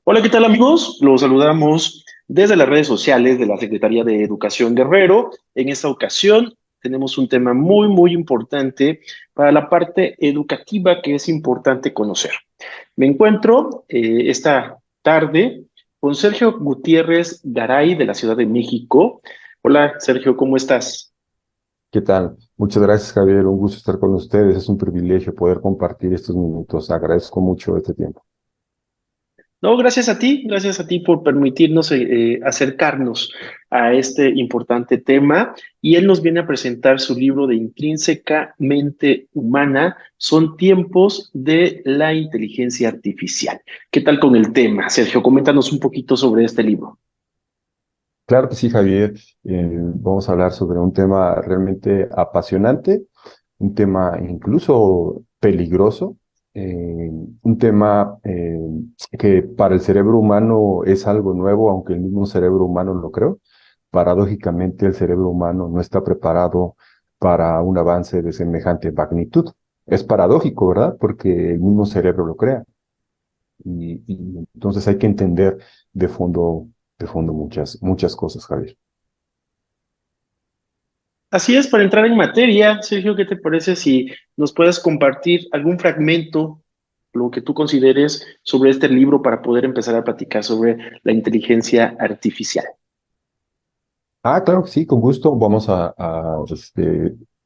Hola, ¿qué tal amigos? Los saludamos desde las redes sociales de la Secretaría de Educación Guerrero. En esta ocasión tenemos un tema muy importante para la parte educativa que es importante conocer. Me encuentro esta tarde con Sergio Gutiérrez Garay de la Ciudad de México. Hola, Sergio, ¿cómo estás? ¿Qué tal? Muchas gracias, Javier. Un gusto estar con ustedes. Es un privilegio poder compartir estos minutos. Agradezco mucho este tiempo. No, gracias a ti por permitirnos acercarnos a este importante tema. Y él nos viene a presentar su libro de Intrínsecamente Humana, son tiempos de la inteligencia artificial. ¿Qué tal con el tema? Sergio, coméntanos un poquito sobre este libro. Claro que sí, Javier. Vamos a hablar sobre un tema realmente apasionante, un tema incluso peligroso, un tema que para el cerebro humano es algo nuevo, aunque el mismo cerebro humano lo creo. Paradójicamente, el cerebro humano no está preparado para un avance de semejante magnitud. Es paradójico, ¿verdad? Porque el mismo cerebro lo crea. Y entonces hay que entender de fondo, de fondo muchas cosas, Javier. Así es, para entrar en materia, Sergio, ¿qué te parece si nos puedes compartir algún fragmento, lo que tú consideres sobre este libro para poder empezar a platicar sobre la inteligencia artificial? Ah, claro que sí, con gusto. Vamos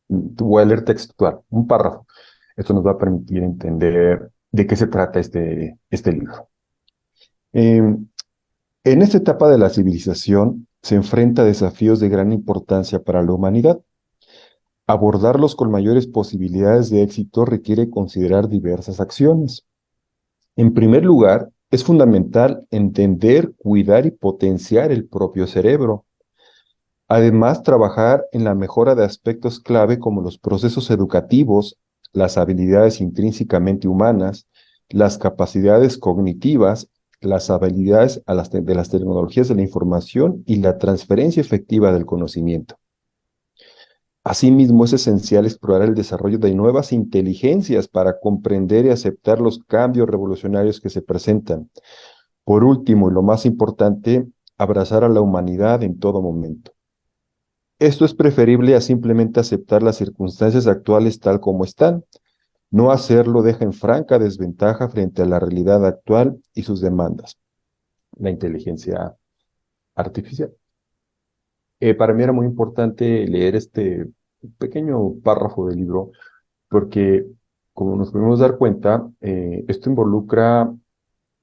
voy a leer textual, un párrafo. Esto nos va a permitir entender de qué se trata este libro. En esta etapa de la civilización se enfrenta a desafíos de gran importancia para la humanidad. Abordarlos con mayores posibilidades de éxito requiere considerar diversas acciones. En primer lugar, es fundamental entender, cuidar y potenciar el propio cerebro. Además, trabajar en la mejora de aspectos clave como los procesos educativos, las habilidades intrínsecamente humanas, las capacidades cognitivas, las habilidades de las tecnologías de la información y la transferencia efectiva del conocimiento. Asimismo, es esencial explorar el desarrollo de nuevas inteligencias para comprender y aceptar los cambios revolucionarios que se presentan. Por último, y lo más importante, abrazar a la humanidad en todo momento. Esto es preferible a simplemente aceptar las circunstancias actuales tal como están. No hacerlo deja en franca desventaja frente a la realidad actual y sus demandas. La inteligencia artificial. Para mí era muy importante leer este pequeño párrafo del libro porque, como nos podemos dar cuenta, esto involucra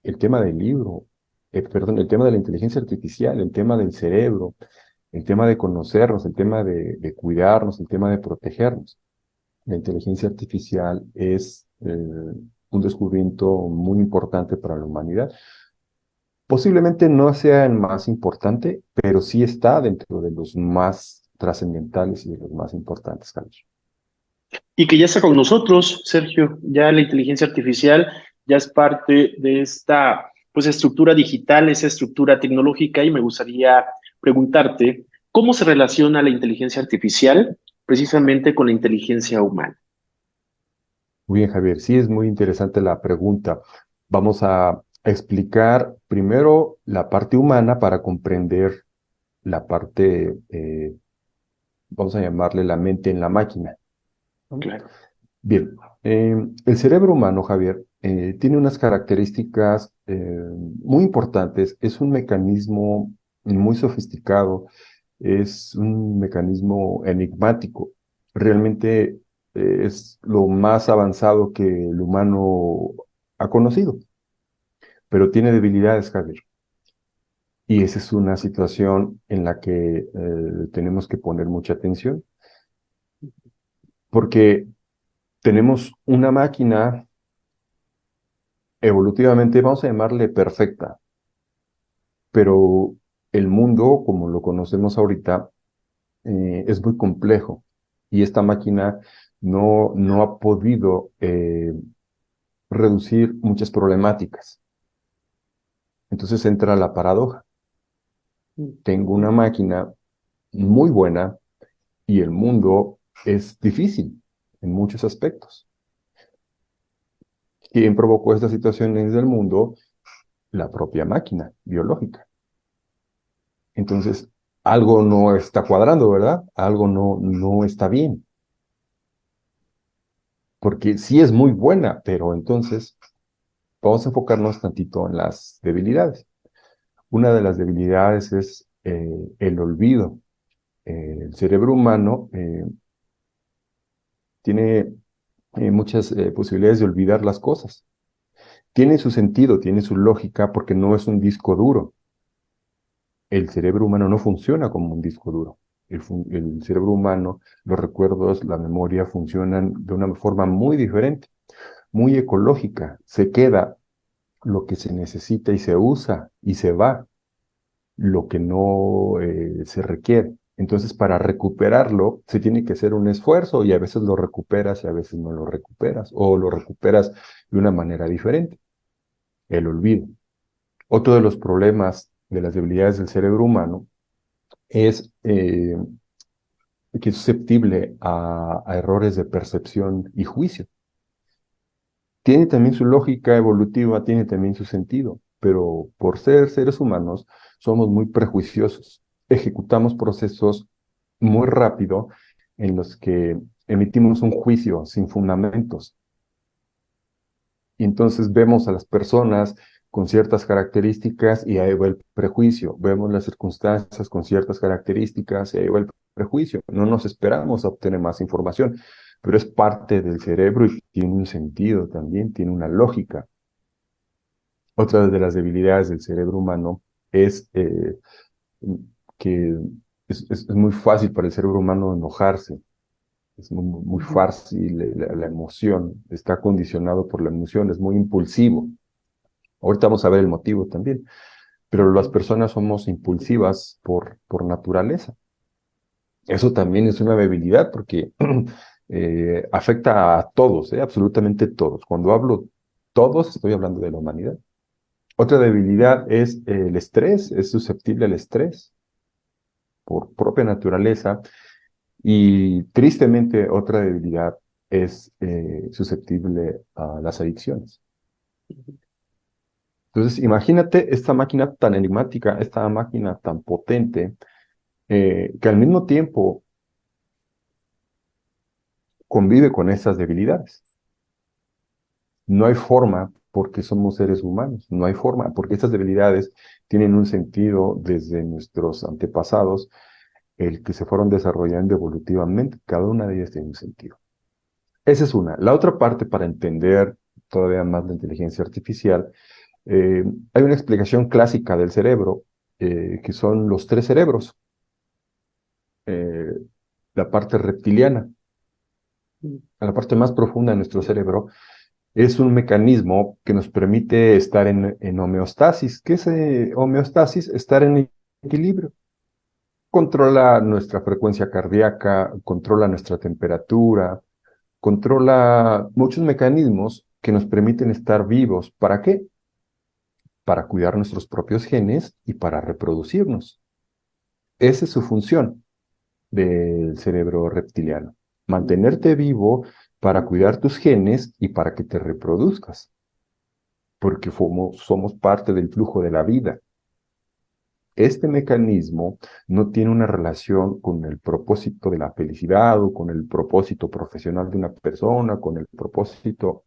el tema del libro, perdón, el tema de la inteligencia artificial, el tema del cerebro, el tema de conocernos, el tema de cuidarnos, el tema de protegernos. La inteligencia artificial es un descubrimiento muy importante para la humanidad. Posiblemente no sea el más importante, pero sí está dentro de los más trascendentales y de los más importantes, Carlos. Y que ya está con nosotros, Sergio. Ya la inteligencia artificial ya es parte de esta pues estructura digital, esa estructura tecnológica y me gustaría preguntarte cómo se relaciona la inteligencia artificial precisamente con la inteligencia humana. Muy bien, Javier. Sí, es muy interesante la pregunta. Vamos a explicar primero la parte humana para comprender la parte, vamos a llamarle la mente en la máquina, ¿no? Claro. Bien, el cerebro humano, Javier, tiene unas características muy importantes. Es un mecanismo muy sofisticado, es un mecanismo enigmático. Realmente es lo más avanzado que el humano ha conocido, pero tiene debilidades, Javier. Y esa es una situación en la que tenemos que poner mucha atención, porque tenemos una máquina evolutivamente, vamos a llamarle perfecta, pero el mundo, como lo conocemos ahorita, es muy complejo y esta máquina no ha podido reducir muchas problemáticas. Entonces entra la paradoja. Tengo una máquina muy buena y el mundo es difícil en muchos aspectos. ¿Quién provocó estas situaciones del mundo? la propia máquina biológica. Entonces, algo no está cuadrando, ¿verdad? Algo no está bien, porque sí es muy buena, pero entonces vamos a enfocarnos tantito en las debilidades. Una de las debilidades es el olvido. El cerebro humano tiene muchas posibilidades de olvidar las cosas. Tiene su sentido, tiene su lógica, porque no es un disco duro. El cerebro humano no funciona como un disco duro. El cerebro humano, los recuerdos, la memoria funcionan de una forma muy diferente, muy ecológica. Se queda lo que se necesita y se usa y se va lo que no se requiere. Entonces, para recuperarlo, se tiene que hacer un esfuerzo y a veces lo recuperas y a veces no lo recuperas, o lo recuperas de una manera diferente, el olvido. Otro de los problemas de las debilidades del cerebro humano es que es susceptible a errores de percepción y juicio. Tiene también su lógica evolutiva, tiene también su sentido, pero por ser seres humanos somos muy prejuiciosos. Ejecutamos procesos muy rápido en los que emitimos un juicio sin fundamentos. Y entonces vemos a las personas con ciertas características y ahí va el prejuicio. Vemos las circunstancias con ciertas características y ahí va el prejuicio. No nos esperamos a obtener más información, pero es parte del cerebro y tiene un sentido también, tiene una lógica. Otra de las debilidades del cerebro humano es que es muy fácil para el cerebro humano enojarse. Es muy Ujú. fácil, la emoción está condicionado por la emoción, es muy impulsivo. Ahorita vamos a ver el motivo también, pero las personas somos impulsivas por naturaleza. Eso también es una debilidad porque afecta a todos, absolutamente todos. Cuando hablo todos, estoy hablando de la humanidad. Otra debilidad es el estrés, es susceptible al estrés por propia naturaleza. Y tristemente, otra debilidad es susceptible a las adicciones. Entonces, imagínate esta máquina tan enigmática, esta máquina tan potente, que al mismo tiempo convive con estas debilidades. No hay forma porque somos seres humanos, no hay forma porque estas debilidades tienen un sentido desde nuestros antepasados, el que se fueron desarrollando evolutivamente, cada una de ellas tiene un sentido. Esa es una. La otra parte para entender todavía más la inteligencia artificial, eh, hay una explicación clásica del cerebro, que son los tres cerebros. Eh, la parte reptiliana, la parte más profunda de nuestro cerebro, es un mecanismo que nos permite estar en homeostasis. ¿Qué es homeostasis? Estar en equilibrio. Controla nuestra frecuencia cardíaca, controla nuestra temperatura, controla muchos mecanismos que nos permiten estar vivos. ¿Para qué? Para cuidar nuestros propios genes y para reproducirnos. Esa es su función del cerebro reptiliano. Mantenerte vivo para cuidar tus genes y para que te reproduzcas, porque somos parte del flujo de la vida. Este mecanismo no tiene una relación con el propósito de la felicidad o con el propósito profesional de una persona, con el propósito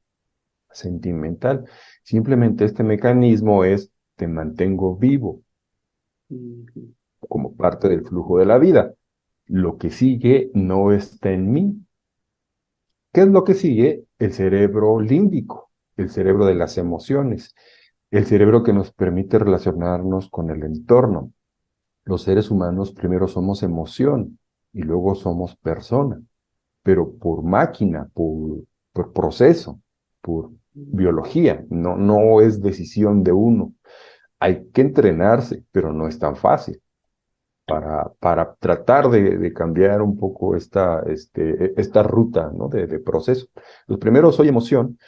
sentimental. Simplemente este mecanismo es, te mantengo vivo como parte del flujo de la vida. Lo que sigue no está en mí. ¿Qué es lo que sigue? El cerebro límbico, el cerebro de las emociones, el cerebro que nos permite relacionarnos con el entorno. Los seres humanos primero somos emoción y luego somos persona, pero por máquina, por proceso, por biología, no es decisión de uno. Hay que entrenarse, pero no es tan fácil para tratar de cambiar un poco esta ruta, ¿no? de proceso. Los primeros soy emoción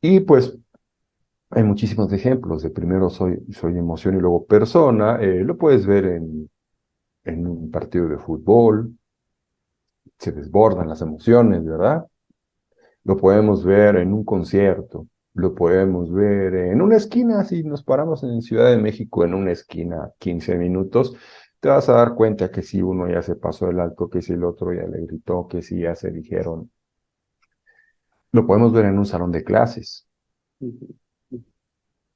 y pues hay muchísimos ejemplos de primero soy emoción y luego persona. Lo puedes ver en un partido de fútbol, se desbordan las emociones, ¿verdad? Lo podemos ver en un concierto. Lo podemos ver en una esquina, si nos paramos en Ciudad de México en una esquina 15 minutos, te vas a dar cuenta que si uno ya se pasó el alto, que si el otro ya le gritó, que si ya se dijeron. Lo podemos ver en un salón de clases. Ujú.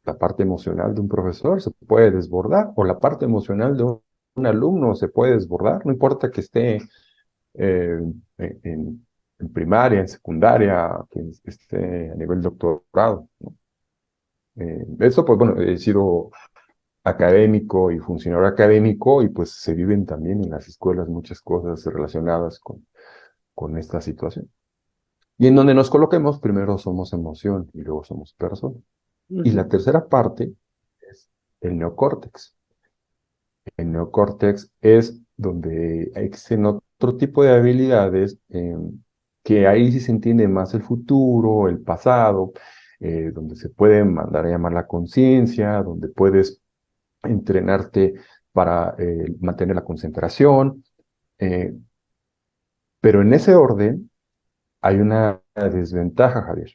La parte emocional de un profesor se puede desbordar o la parte emocional de un alumno se puede desbordar, no importa que esté eh, en primaria, en secundaria, que esté a nivel doctorado, ¿no? Eso, pues bueno, he sido académico y funcionario académico y pues se viven también en las escuelas muchas cosas relacionadas con esta situación. Y en donde nos coloquemos, primero somos emoción y luego somos persona. Y la Ujú. tercera parte es el neocórtex. El neocórtex es donde existen otro tipo de habilidades que ahí sí se entiende más el futuro, el pasado, donde se puede mandar a llamar la conciencia, donde puedes entrenarte para mantener la concentración, eh, pero en ese orden hay una desventaja, Javier.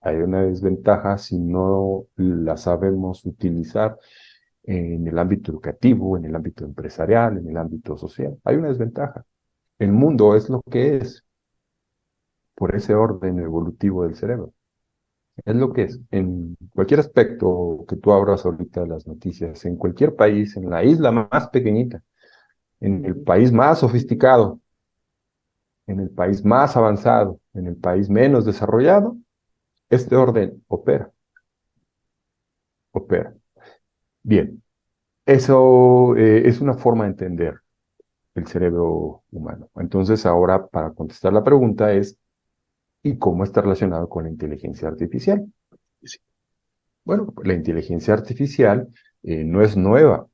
Hay una desventaja si no la sabemos utilizar en el ámbito educativo, en el ámbito empresarial, en el ámbito social. Hay una desventaja. El mundo es lo que es por ese orden evolutivo del cerebro. Es lo que es. En cualquier aspecto que tú abras ahorita las noticias, en cualquier país, en la isla más pequeñita, en el Ujú. país más sofisticado, en el país más avanzado, en el país menos desarrollado, este orden opera, opera. Bien, eso es una forma de entender el cerebro humano. Entonces, ahora para contestar la pregunta es, ¿y cómo está relacionado con la inteligencia artificial? Sí. Bueno, la inteligencia artificial no es nueva.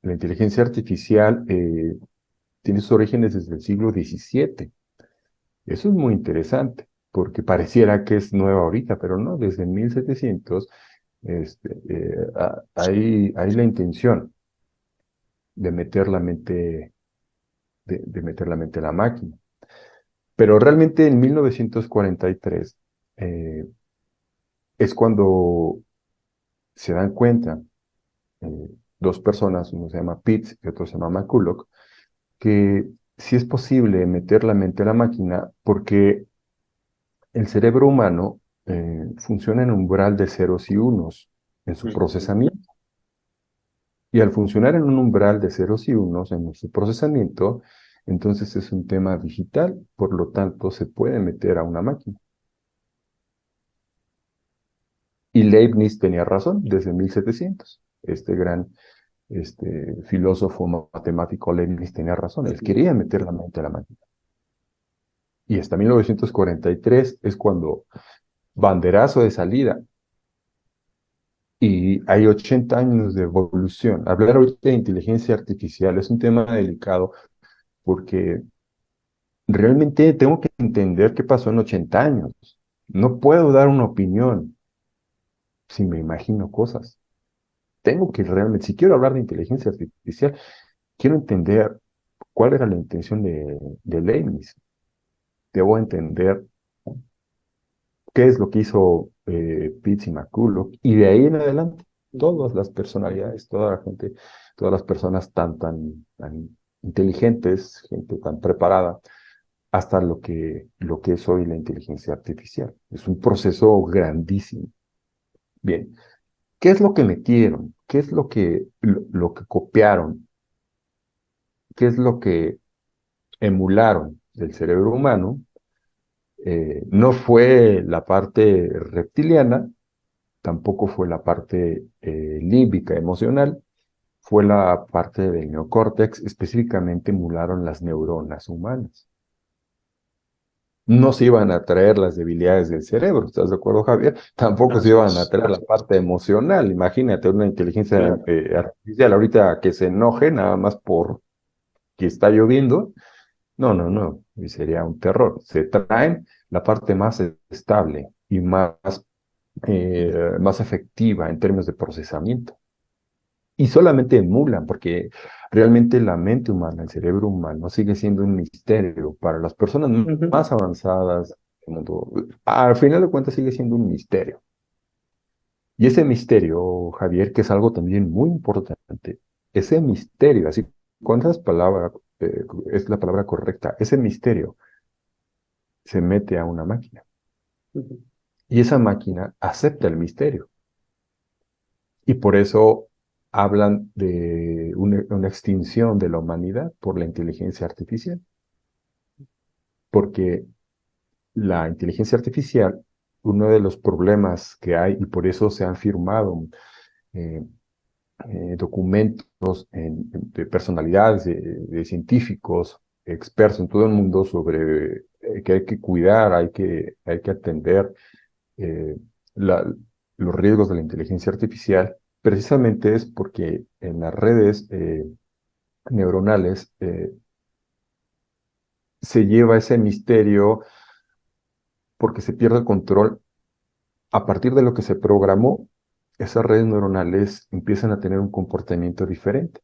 La inteligencia artificial tiene sus orígenes desde el siglo XVII. Eso es muy interesante, porque pareciera que es nueva ahorita, pero no, desde 1700 hay la intención de meter la mente, de meter la mente a la máquina. Pero realmente en 1943 eh, es cuando se dan cuenta eh, dos personas, uno se llama Pitts y otro se llama McCulloch, que sí es posible meter la mente a la máquina porque el cerebro humano funciona en umbral de ceros y unos en su Ujú. procesamiento. Y al funcionar en un umbral de ceros y unos en su procesamiento, entonces es un tema digital, por lo tanto se puede meter a una máquina. Y Leibniz tenía razón desde 1700. Este gran filósofo matemático Leibniz tenía razón. Él Ujú. quería meter la mente a la máquina. Y hasta 1943 es cuando banderazo de salida y hay 80 años de evolución. Hablar ahorita de inteligencia artificial es un tema delicado porque realmente tengo que entender qué pasó en 80 años. No puedo dar una opinión si me imagino cosas. Tengo que realmente, si quiero hablar de inteligencia artificial, quiero entender cuál era la intención de Leibniz. Debo entender qué es lo que hizo Pitts y McCulloch, y de ahí en adelante, Ujú. todas las personalidades, toda la gente, todas las personas tan inteligentes, gente tan preparada, hasta lo que es hoy la inteligencia artificial. Es un proceso grandísimo. Bien, ¿qué es lo que metieron? ¿Qué es lo que copiaron? ¿Qué es lo que emularon del cerebro humano? No fue la parte reptiliana, tampoco fue la parte límbica emocional, fue la parte del neocórtex, específicamente emularon las neuronas humanas. No se iban a traer las debilidades del cerebro, ¿estás de acuerdo, Javier? Tampoco se Así iban a es. traer la parte emocional. Imagínate una inteligencia Claro. artificial ahorita que se enoje nada más por que está lloviendo. No, no, no, y sería un terror. Se traen la parte más estable y más efectiva en términos de procesamiento. Y solamente emulan, porque realmente la mente humana, el cerebro humano, sigue siendo un misterio para las personas Ujú. más avanzadas del mundo. Al final de cuentas sigue siendo un misterio. Y ese misterio, Javier, que es algo también muy importante, ese misterio, así, con esas palabras, es la palabra correcta, ese misterio se mete a una máquina ujú. y esa máquina acepta el misterio. Y por eso hablan de una extinción de la humanidad por la inteligencia artificial, porque la inteligencia artificial, uno de los problemas que hay, y por eso se han firmado eh, documentos de personalidades, de científicos, expertos en todo el mundo sobre que hay que cuidar, hay que atender eh, la- los riesgos de la inteligencia artificial, precisamente es porque en las redes neuronales se lleva ese misterio porque se pierde el control a partir de lo que se programó. Esas redes neuronales empiezan a tener un comportamiento diferente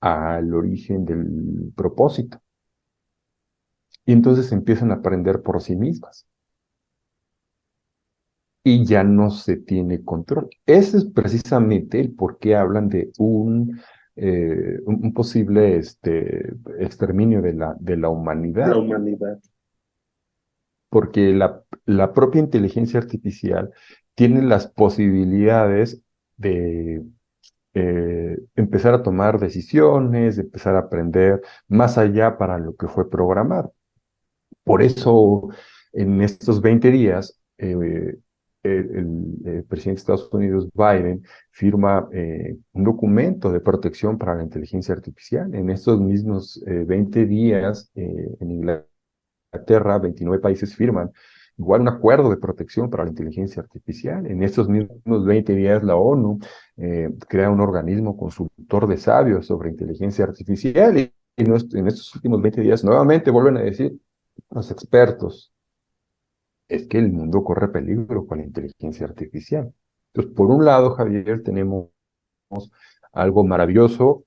al origen del propósito. Y entonces empiezan a aprender por sí mismas y ya no se tiene control. Ese es precisamente el por qué hablan de un posible exterminio de la La humanidad, humanidad. porque la propia inteligencia artificial tiene las posibilidades de empezar a tomar decisiones, de empezar a aprender más allá para lo que fue programado. Por eso, en estos 20 días, el presidente de Estados Unidos, Biden, firma un documento de protección para la inteligencia artificial. En estos mismos 20 días, en Inglaterra, 29 países firman igual un acuerdo de protección para la inteligencia artificial. En estos mismos 20 días, la ONU crea un organismo consultor de sabios sobre inteligencia artificial y en estos últimos 20 días nuevamente vuelven a decir los expertos, es que el mundo corre peligro con la inteligencia artificial. Entonces, por un lado, Javier, tenemos algo maravilloso,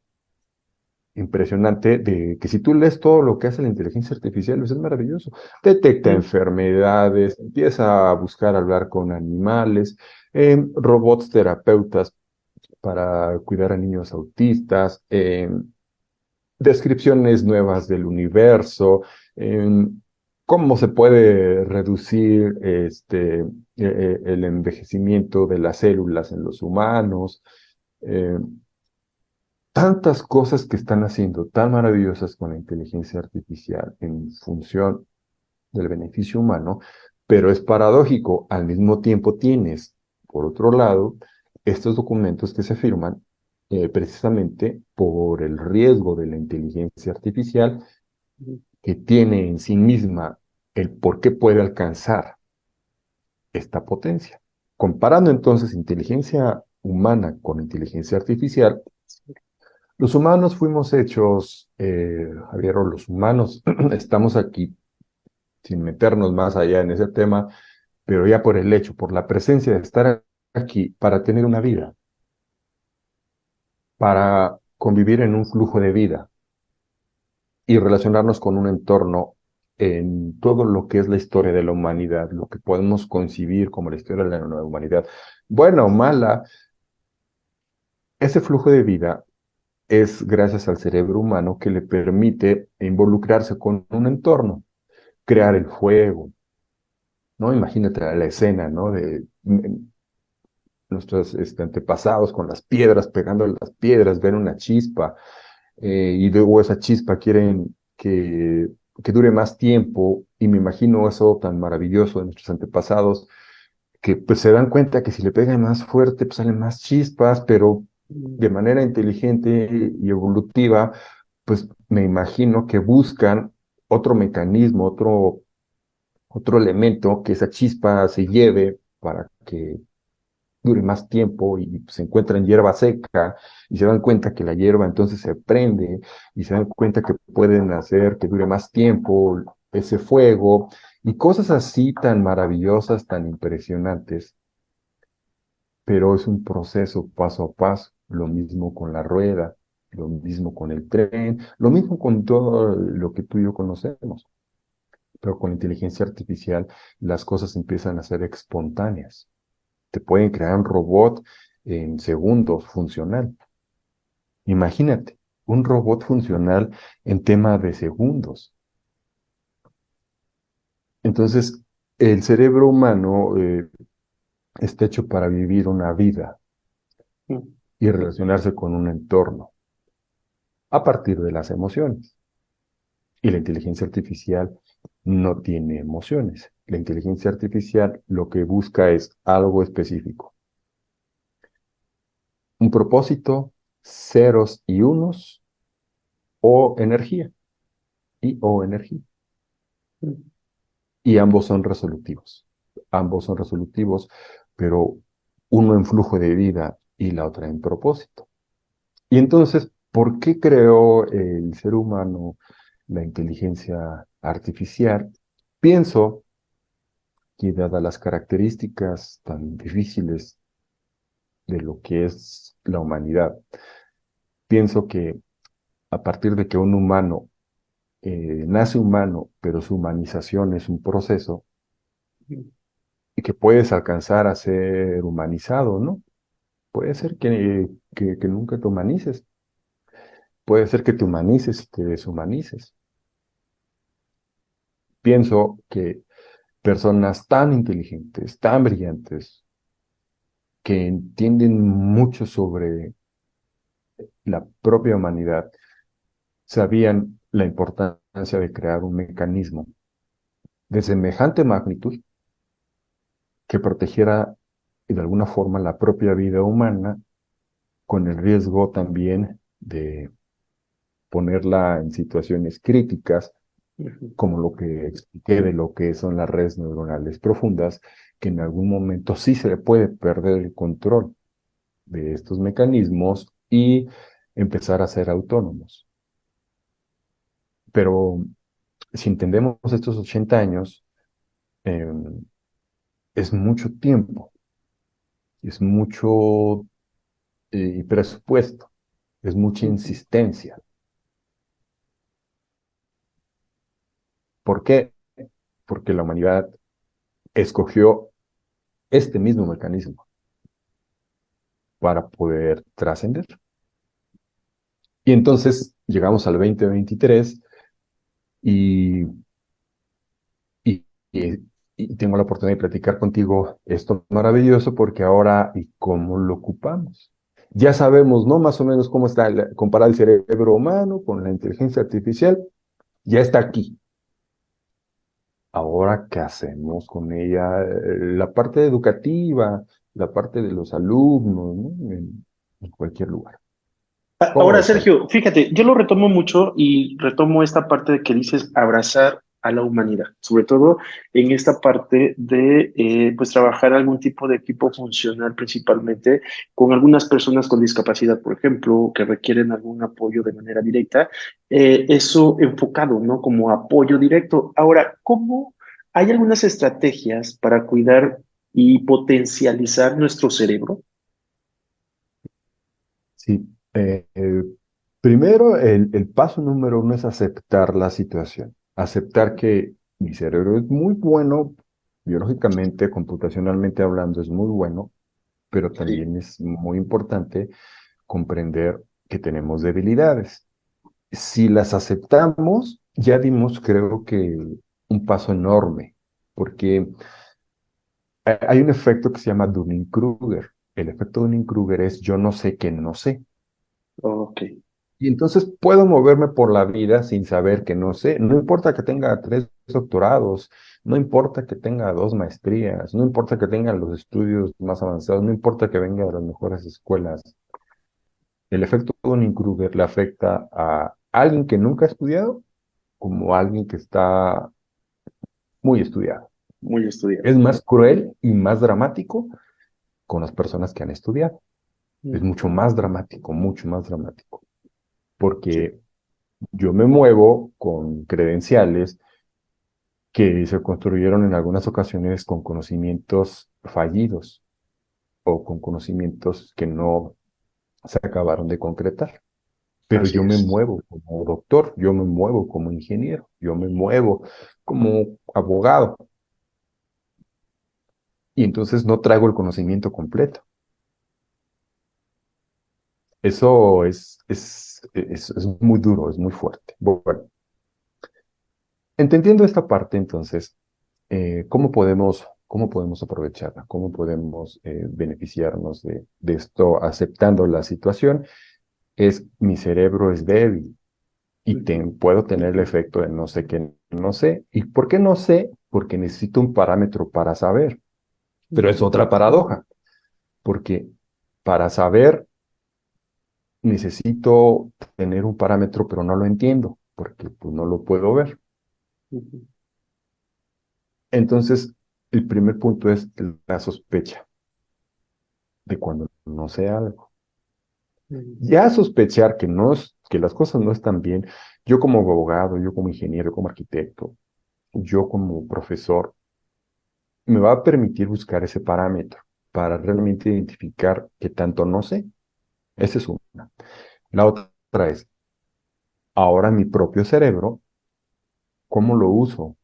impresionante, de que si tú lees todo lo que hace la inteligencia artificial, pues es maravilloso. Detecta Mm. enfermedades, empieza a buscar hablar con animales, robots terapeutas para cuidar a niños autistas, descripciones nuevas del universo, cómo se puede reducir el envejecimiento de las células en los humanos, eh, tantas cosas que están haciendo tan maravillosas con la inteligencia artificial en función del beneficio humano, pero es paradójico, al mismo tiempo tienes, por otro lado, estos documentos que se firman precisamente por el riesgo de la inteligencia artificial que tiene en sí misma el por qué puede alcanzar esta potencia. Comparando entonces inteligencia humana con inteligencia artificial, los humanos fuimos hechos, Javier, o los humanos estamos aquí sin meternos más allá en ese tema, pero ya por el hecho, por la presencia de estar aquí para tener una vida, para convivir en un flujo de vida y relacionarnos con un entorno en todo lo que es la historia de la humanidad, lo que podemos concebir como la historia de la nueva humanidad, buena o mala, ese flujo de vida es gracias al cerebro humano que le permite involucrarse con un entorno, crear el fuego, ¿no? Imagínate la escena, ¿no? De nuestros antepasados con las piedras, pegando las piedras, ven una chispa, y luego esa chispa quieren que dure más tiempo, y me imagino eso tan maravilloso de nuestros antepasados, que pues se dan cuenta que si le pegan más fuerte, pues salen más chispas, pero de manera inteligente y evolutiva, pues me imagino que buscan otro mecanismo, otro elemento que esa chispa se lleve para que dure más tiempo y se encuentran hierba seca y se dan cuenta que la hierba entonces se prende y se dan cuenta que pueden hacer que dure más tiempo ese fuego y cosas así tan maravillosas, tan impresionantes, pero es un proceso paso a paso, lo mismo con la rueda, lo mismo con el tren, lo mismo con todo lo que tú y yo conocemos, pero con la inteligencia artificial las cosas empiezan a ser espontáneas. te pueden crear un robot en segundos funcional. Imagínate, un robot funcional en tema de segundos. Entonces, el cerebro humano está hecho para vivir una vida mm, y relacionarse con un entorno a partir de las emociones. Y la inteligencia artificial no tiene emociones. La inteligencia artificial lo que busca es algo específico. Un propósito, ceros y unos, o energía, y o energía. mm. Y ambos son resolutivos. Ambos son resolutivos, pero uno en flujo de vida y la otra en propósito. Y entonces, ¿por qué creó el ser humano la inteligencia artificial? Pienso que dadas las características tan difíciles de lo que es la humanidad, pienso que a partir de que un humano nace humano, pero su humanización es un proceso, y que puedes alcanzar a ser humanizado, ¿no? Puede ser que nunca te humanices, puede ser que te humanices y te deshumanices. Pienso que personas tan inteligentes, tan brillantes, que entienden mucho sobre la propia humanidad, sabían la importancia de crear un mecanismo de semejante magnitud que protegiera de alguna forma la propia vida humana, con el riesgo también de ponerla en situaciones críticas, Ujú. como lo que expliqué de lo que son las redes neuronales profundas, que en algún momento sí se le puede perder el control de estos mecanismos y empezar a ser autónomos. Pero si entendemos estos 80 años, eh, es mucho tiempo, es mucho presupuesto, es mucha Ujú. insistencia. ¿Por qué? Porque la humanidad escogió este mismo mecanismo para poder trascender. Y entonces llegamos al 2023 y, y, y, y tengo la oportunidad de platicar contigo esto maravilloso porque ahora, ¿y cómo lo ocupamos? Ya sabemos, ¿no? Más o menos cómo está comparar el cerebro humano con la inteligencia artificial. Ya está aquí. Ahora, ¿qué hacemos con ella? La parte educativa, la parte de los alumnos, ¿no? En cualquier lugar. ¿Cómo Ahora, ves, Jaime? Sergio, fíjate, yo lo retomo mucho y retomo esta parte de que dices abrazar a la humanidad, sobre todo en esta parte de pues trabajar algún tipo de equipo funcional principalmente con algunas personas con discapacidad, por ejemplo, que requieren algún apoyo de manera directa, eso enfocado, ¿no? Como apoyo directo. Ahora, ¿cómo hay algunas estrategias para cuidar y potencializar nuestro cerebro? Sí, primero el paso número uno es aceptar la situación, aceptar que mi cerebro es muy bueno, biológicamente, computacionalmente hablando, es muy bueno, pero Sí. también es muy importante comprender que tenemos debilidades. Si las aceptamos, ya dimos, creo que, un paso enorme, porque hay un efecto que se llama Dunning-Kruger. El efecto Dunning-Kruger es yo no sé que no sé. Ok. Y entonces puedo moverme por la vida sin saber que no sé. No importa que tenga 3 doctorados, no importa que tenga 2 maestrías, no importa que tenga los estudios más avanzados, no importa que venga de las mejores escuelas. El efecto Dunning-Kruger le afecta a alguien que nunca ha estudiado como a alguien que está muy estudiado. Muy estudiado. Es más cruel y más dramático con las personas que han estudiado. Es Mm. mucho más dramático, Sí. porque yo me muevo con credenciales que se construyeron en algunas ocasiones con conocimientos fallidos o con conocimientos que no se acabaron de concretar. Pero Así yo me es. muevo como doctor, yo me muevo como ingeniero, yo me muevo como abogado. y entonces no traigo el conocimiento completo. Eso es muy duro, es muy fuerte. Bueno, entendiendo esta parte, entonces, cómo podemos aprovecharla? ¿Cómo podemos beneficiarnos de esto aceptando la situación? Mi cerebro es débil y Ujú, puedo tener el efecto de no sé qué, no sé. ¿Y por qué no sé? Porque necesito un parámetro para saber. Pero es ujú, otra paradoja, porque para saber necesito tener un parámetro, pero no lo entiendo, porque pues, no lo puedo ver. ujú, Entonces, el primer punto es la sospecha de cuando no sé algo. ujú, Ya sospechar que que las cosas no están bien, yo como abogado, yo como ingeniero, como arquitecto, yo como profesor, me va a permitir buscar ese parámetro para realmente identificar qué tanto no sé. Esa es una. La otra es, ahora mi propio cerebro, ¿cómo lo uso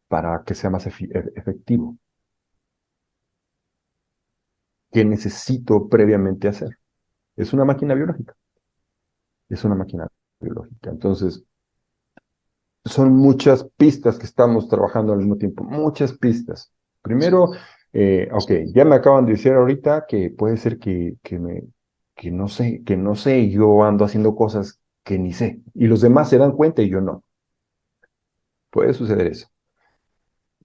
para que sea más efectivo? ¿Qué necesito previamente hacer? Es una máquina biológica. Es una máquina biológica. Entonces, son muchas pistas que estamos trabajando al mismo tiempo, muchas pistas. sí, Primero, ok, ya me acaban de decir ahorita que puede ser que no sé, y yo ando haciendo cosas que ni sé, y los demás se dan cuenta y yo no. Puede suceder eso.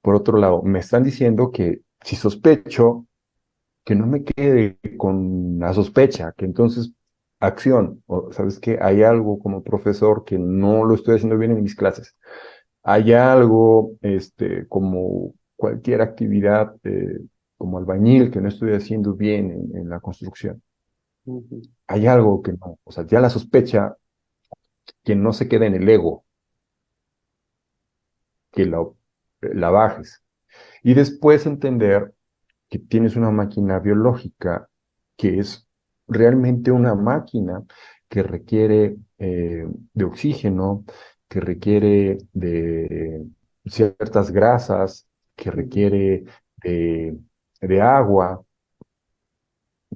Por otro lado, me están diciendo que si sospecho, que no me quede con la sospecha, que entonces acción, o sabes que hay algo como profesor que no lo estoy haciendo bien en mis clases. Hay algo, como cualquier actividad, como albañil, que no estoy haciendo bien en la construcción. ujú, Hay algo que no, o sea, ya la sospecha, que no se queda en el ego, que la bajes. Y después entender que tienes una máquina biológica que es realmente una máquina que requiere de oxígeno, que requiere de ciertas grasas, que ujú, requiere de, de agua,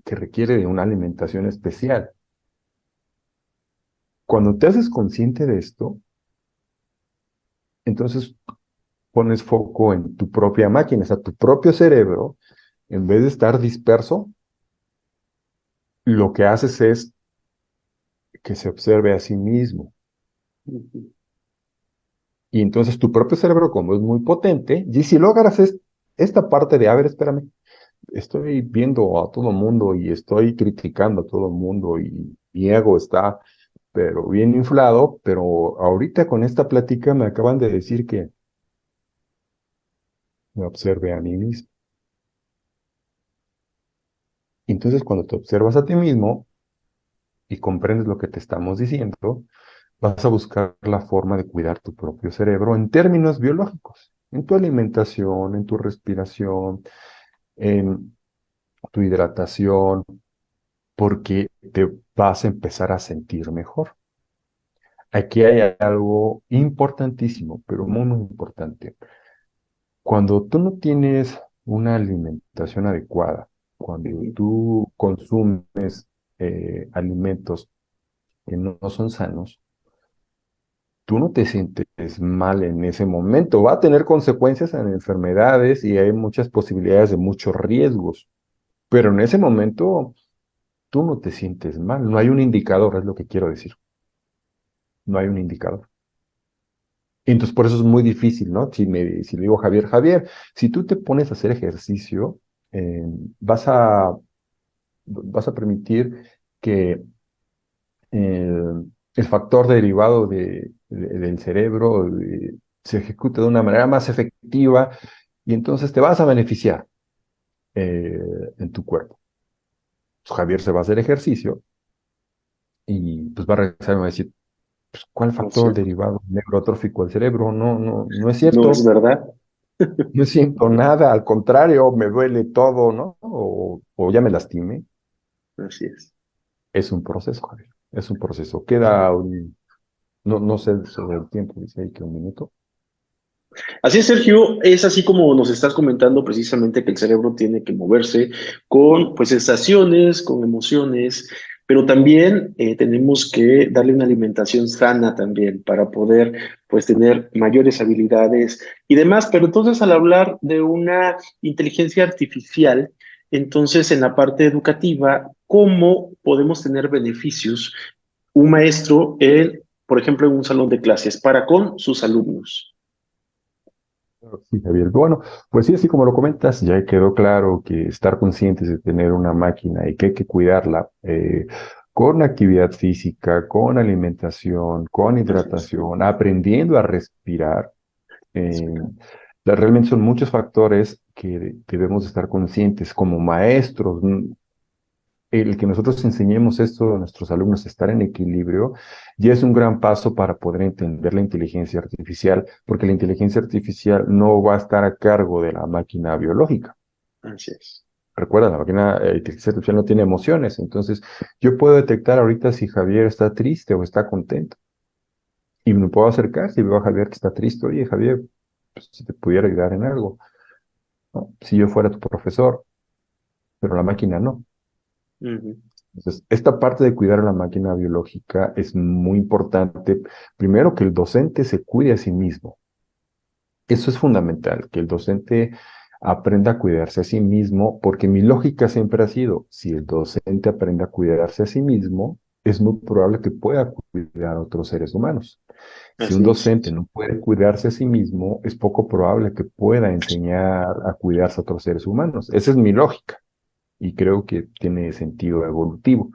que requiere de una alimentación especial. Cuando te haces consciente de esto, entonces pones foco en tu propia máquina, o sea, tu propio cerebro, en vez de estar disperso, lo que haces es que se observe a sí mismo. ujú. Y entonces tu propio cerebro, como es muy potente, y si logras esta parte de, a ver, espérame, estoy viendo a todo mundo y estoy criticando a todo mundo y mi ego está, pero bien inflado, pero ahorita con esta plática me acaban de decir que me observe a mí mismo. Y entonces cuando te observas a ti mismo y comprendes lo que te estamos diciendo, vas a buscar la forma de cuidar tu propio cerebro en términos biológicos, en tu alimentación, en tu respiración, en tu hidratación, porque te vas a empezar a sentir mejor. Aquí hay algo importantísimo, pero muy, muy importante. Cuando tú no tienes una alimentación adecuada, cuando Ujú, tú consumes alimentos que no son sanos, tú no te sientes mal en ese momento. Va a tener consecuencias en enfermedades y hay muchas posibilidades de muchos riesgos, pero en ese momento tú no te sientes mal. No hay un indicador, es lo que quiero decir. No hay un indicador. Y entonces por eso es muy difícil, ¿no? Si le digo Javier, si tú te pones a hacer ejercicio, eh, vas a, vas a permitir que el factor derivado del cerebro se ejecute de una manera más efectiva y entonces te vas a beneficiar eh, en tu cuerpo. Pues Javier se va a hacer ejercicio y pues va a regresar y va a decir, pues, ¿cuál no es factor cierto. derivado neurotrófico del cerebro? No, no, no es No es cierto. verdad. No siento nada, al contrario, me duele todo, ¿no? O ya me lastimé. Así es. Es un proceso, Javier. Es un proceso. Queda no sé sobre el tiempo, dice ahí que un minuto. Así es, Sergio, es así como nos estás comentando precisamente que el cerebro tiene que moverse con pues sensaciones, con emociones, pero también tenemos que darle una alimentación sana también para poder pues tener mayores habilidades y demás. Pero entonces al hablar de una inteligencia artificial, entonces en la parte educativa, ¿cómo podemos tener beneficios un maestro en, por ejemplo, en un salón de clases para con sus alumnos? Sí, Javier. Bueno, pues sí, así como lo comentas, ya quedó claro que estar conscientes de tener una máquina y que hay que cuidarla con actividad física, con alimentación, con Así es. hidratación, aprendiendo a respirar. eh, Realmente son muchos factores que debemos estar conscientes como maestros. El que nosotros enseñemos esto a nuestros alumnos, estar en equilibrio, ya es un gran paso para poder entender la inteligencia artificial, porque la inteligencia artificial no va a estar a cargo de la máquina biológica. Así es. Recuerda, la máquina inteligencia artificial no tiene emociones, entonces yo puedo detectar ahorita si Javier está triste o está contento. Y me puedo acercar si veo a Javier que está triste. Oye, Javier, pues, si te pudiera ayudar en algo, ¿no? Si yo fuera tu profesor, pero la máquina no. Ujú. Entonces, esta parte de cuidar a la máquina biológica es muy importante. Primero, que el docente se cuide a sí mismo. Eso es fundamental, que el docente aprenda a cuidarse a sí mismo, porque mi lógica siempre ha sido, si el docente aprende a cuidarse a sí mismo, es muy probable que pueda cuidar a otros seres humanos. Si un Así es. docente no puede cuidarse a sí mismo, es poco probable que pueda enseñar a cuidarse a otros seres humanos. Esa es mi lógica y creo que tiene sentido evolutivo.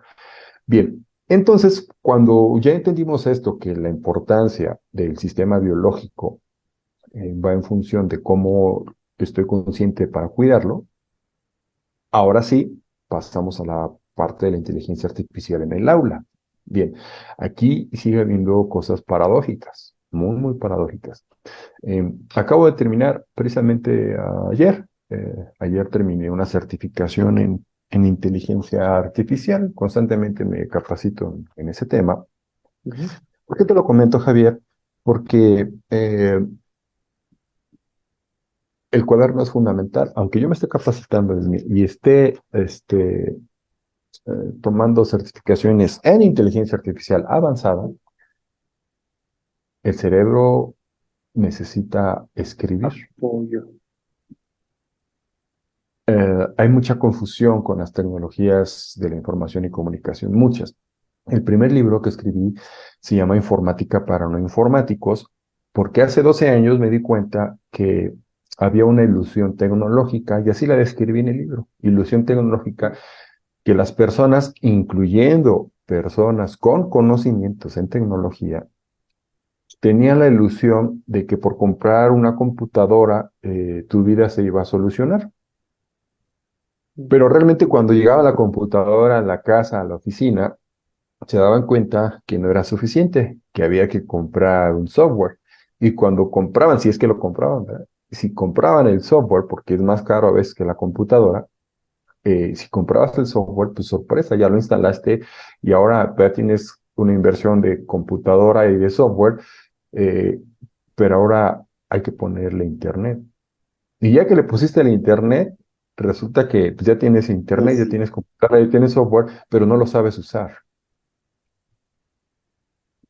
Bien, entonces, cuando ya entendimos esto, que la importancia del sistema biológico va en función de cómo estoy consciente para cuidarlo, ahora sí pasamos a la parte de la inteligencia artificial en el aula. Bien, aquí sigue habiendo cosas paradójicas, muy, muy paradójicas. Acabo de terminar precisamente ayer terminé una certificación en inteligencia artificial, constantemente me capacito en ese tema. Ujú. ¿Por qué te lo comento, Javier? Porque el cuaderno es fundamental, aunque yo me esté capacitando y esté tomando certificaciones en inteligencia artificial avanzada, el cerebro necesita escribir. Apoyo. Hay mucha confusión con las tecnologías de la información y comunicación, muchas. El primer libro que escribí se llama Informática para no informáticos, porque hace 12 años me di cuenta que había una ilusión tecnológica, y así la describí en el libro, ilusión tecnológica, que las personas, incluyendo personas con conocimientos en tecnología, tenían la ilusión de que por comprar una computadora tu vida se iba a solucionar. Pero realmente cuando llegaba la computadora a la casa, a la oficina, se daban cuenta que no era suficiente, que había que comprar un software. Y cuando compraban, si es que lo compraban, ¿verdad? Si compraban el software, porque es más caro a veces que la computadora, si comprabas el software, pues sorpresa, ya lo instalaste y ahora ya tienes una inversión de computadora y de software, eh, pero ahora hay que ponerle internet. Y ya que le pusiste el internet, resulta que pues, ya tienes internet, ya Uf, tienes computadora, ya tienes software, pero no lo sabes usar.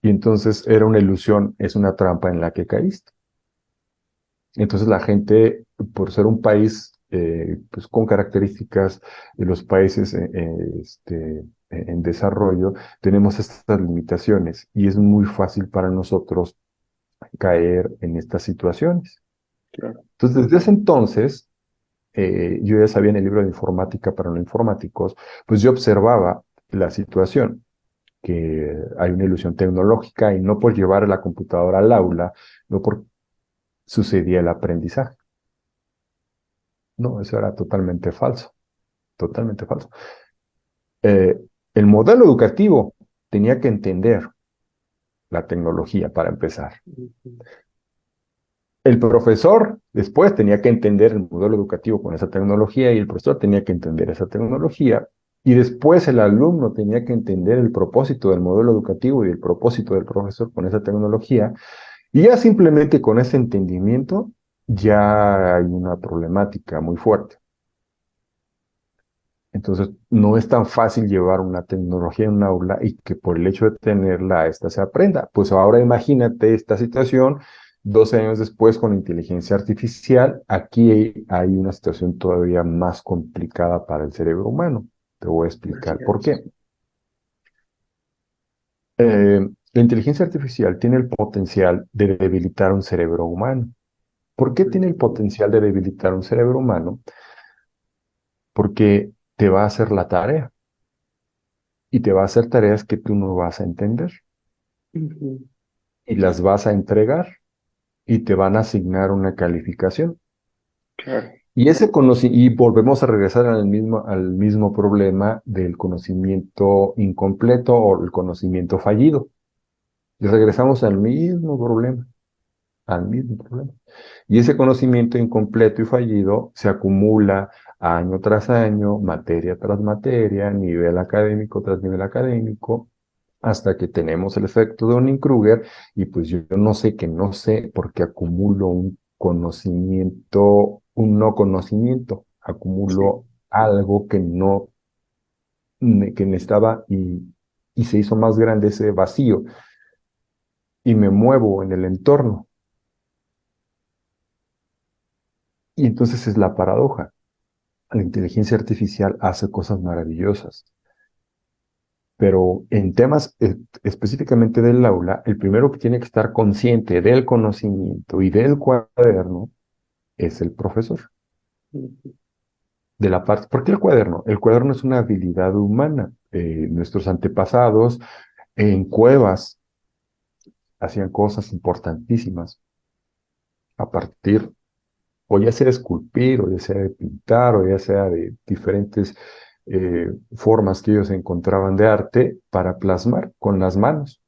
Y entonces era una ilusión, es una trampa en la que caíste. Entonces la gente, por ser un país pues, con características de los países en desarrollo, tenemos estas limitaciones y es muy fácil para nosotros caer en estas situaciones. claro. Entonces, desde ese entonces, yo ya sabía en el libro de informática para no informáticos, pues yo observaba la situación, que hay una ilusión tecnológica y no por llevar la computadora al aula, no por sucedía el aprendizaje. No, eso era totalmente falso, totalmente falso. Eh, el modelo educativo tenía que entender la tecnología para empezar. Ujú. El profesor después tenía que entender el modelo educativo con esa tecnología y el profesor tenía que entender esa tecnología y después el alumno tenía que entender el propósito del modelo educativo y el propósito del profesor con esa tecnología Y ya simplemente con ese entendimiento ya hay una problemática muy fuerte. Entonces, no es tan fácil llevar una tecnología en un aula y que por el hecho de tenerla, esta se aprenda. Pues ahora imagínate esta situación, 12 años después con inteligencia artificial, aquí hay una situación todavía más complicada para el cerebro humano. Te voy a Así explicar por es. qué. La inteligencia artificial tiene el potencial de debilitar un cerebro humano. ¿Por qué tiene el Ujú. potencial de debilitar un cerebro humano? Porque te va a hacer la tarea y te va a hacer tareas que tú no vas a entender Ujú. y las vas a entregar y te van a asignar una calificación. Claro. Y volvemos a regresar al mismo problema del conocimiento incompleto o el conocimiento fallido. Y regresamos al mismo problema. Y ese conocimiento incompleto y fallido se acumula año tras año, materia tras materia, nivel académico tras nivel académico, hasta que tenemos el efecto de Dunning-Kruger y pues yo no sé que no sé porque acumulo un conocimiento, un no conocimiento, Sí. acumulo algo que necesitaba y se hizo más grande ese vacío y me muevo en el entorno. Y entonces es la paradoja. La inteligencia artificial hace cosas maravillosas, pero en temas específicamente del aula, el primero que tiene que estar consciente del conocimiento y del cuaderno es el profesor. Ujú. De la parte, ¿por qué el cuaderno? El cuaderno es una habilidad humana. Nuestros antepasados en cuevas hacían cosas importantísimas a partir, o ya sea de esculpir, o ya sea de pintar, o ya sea de diferentes formas que ellos encontraban de arte para plasmar con las manos.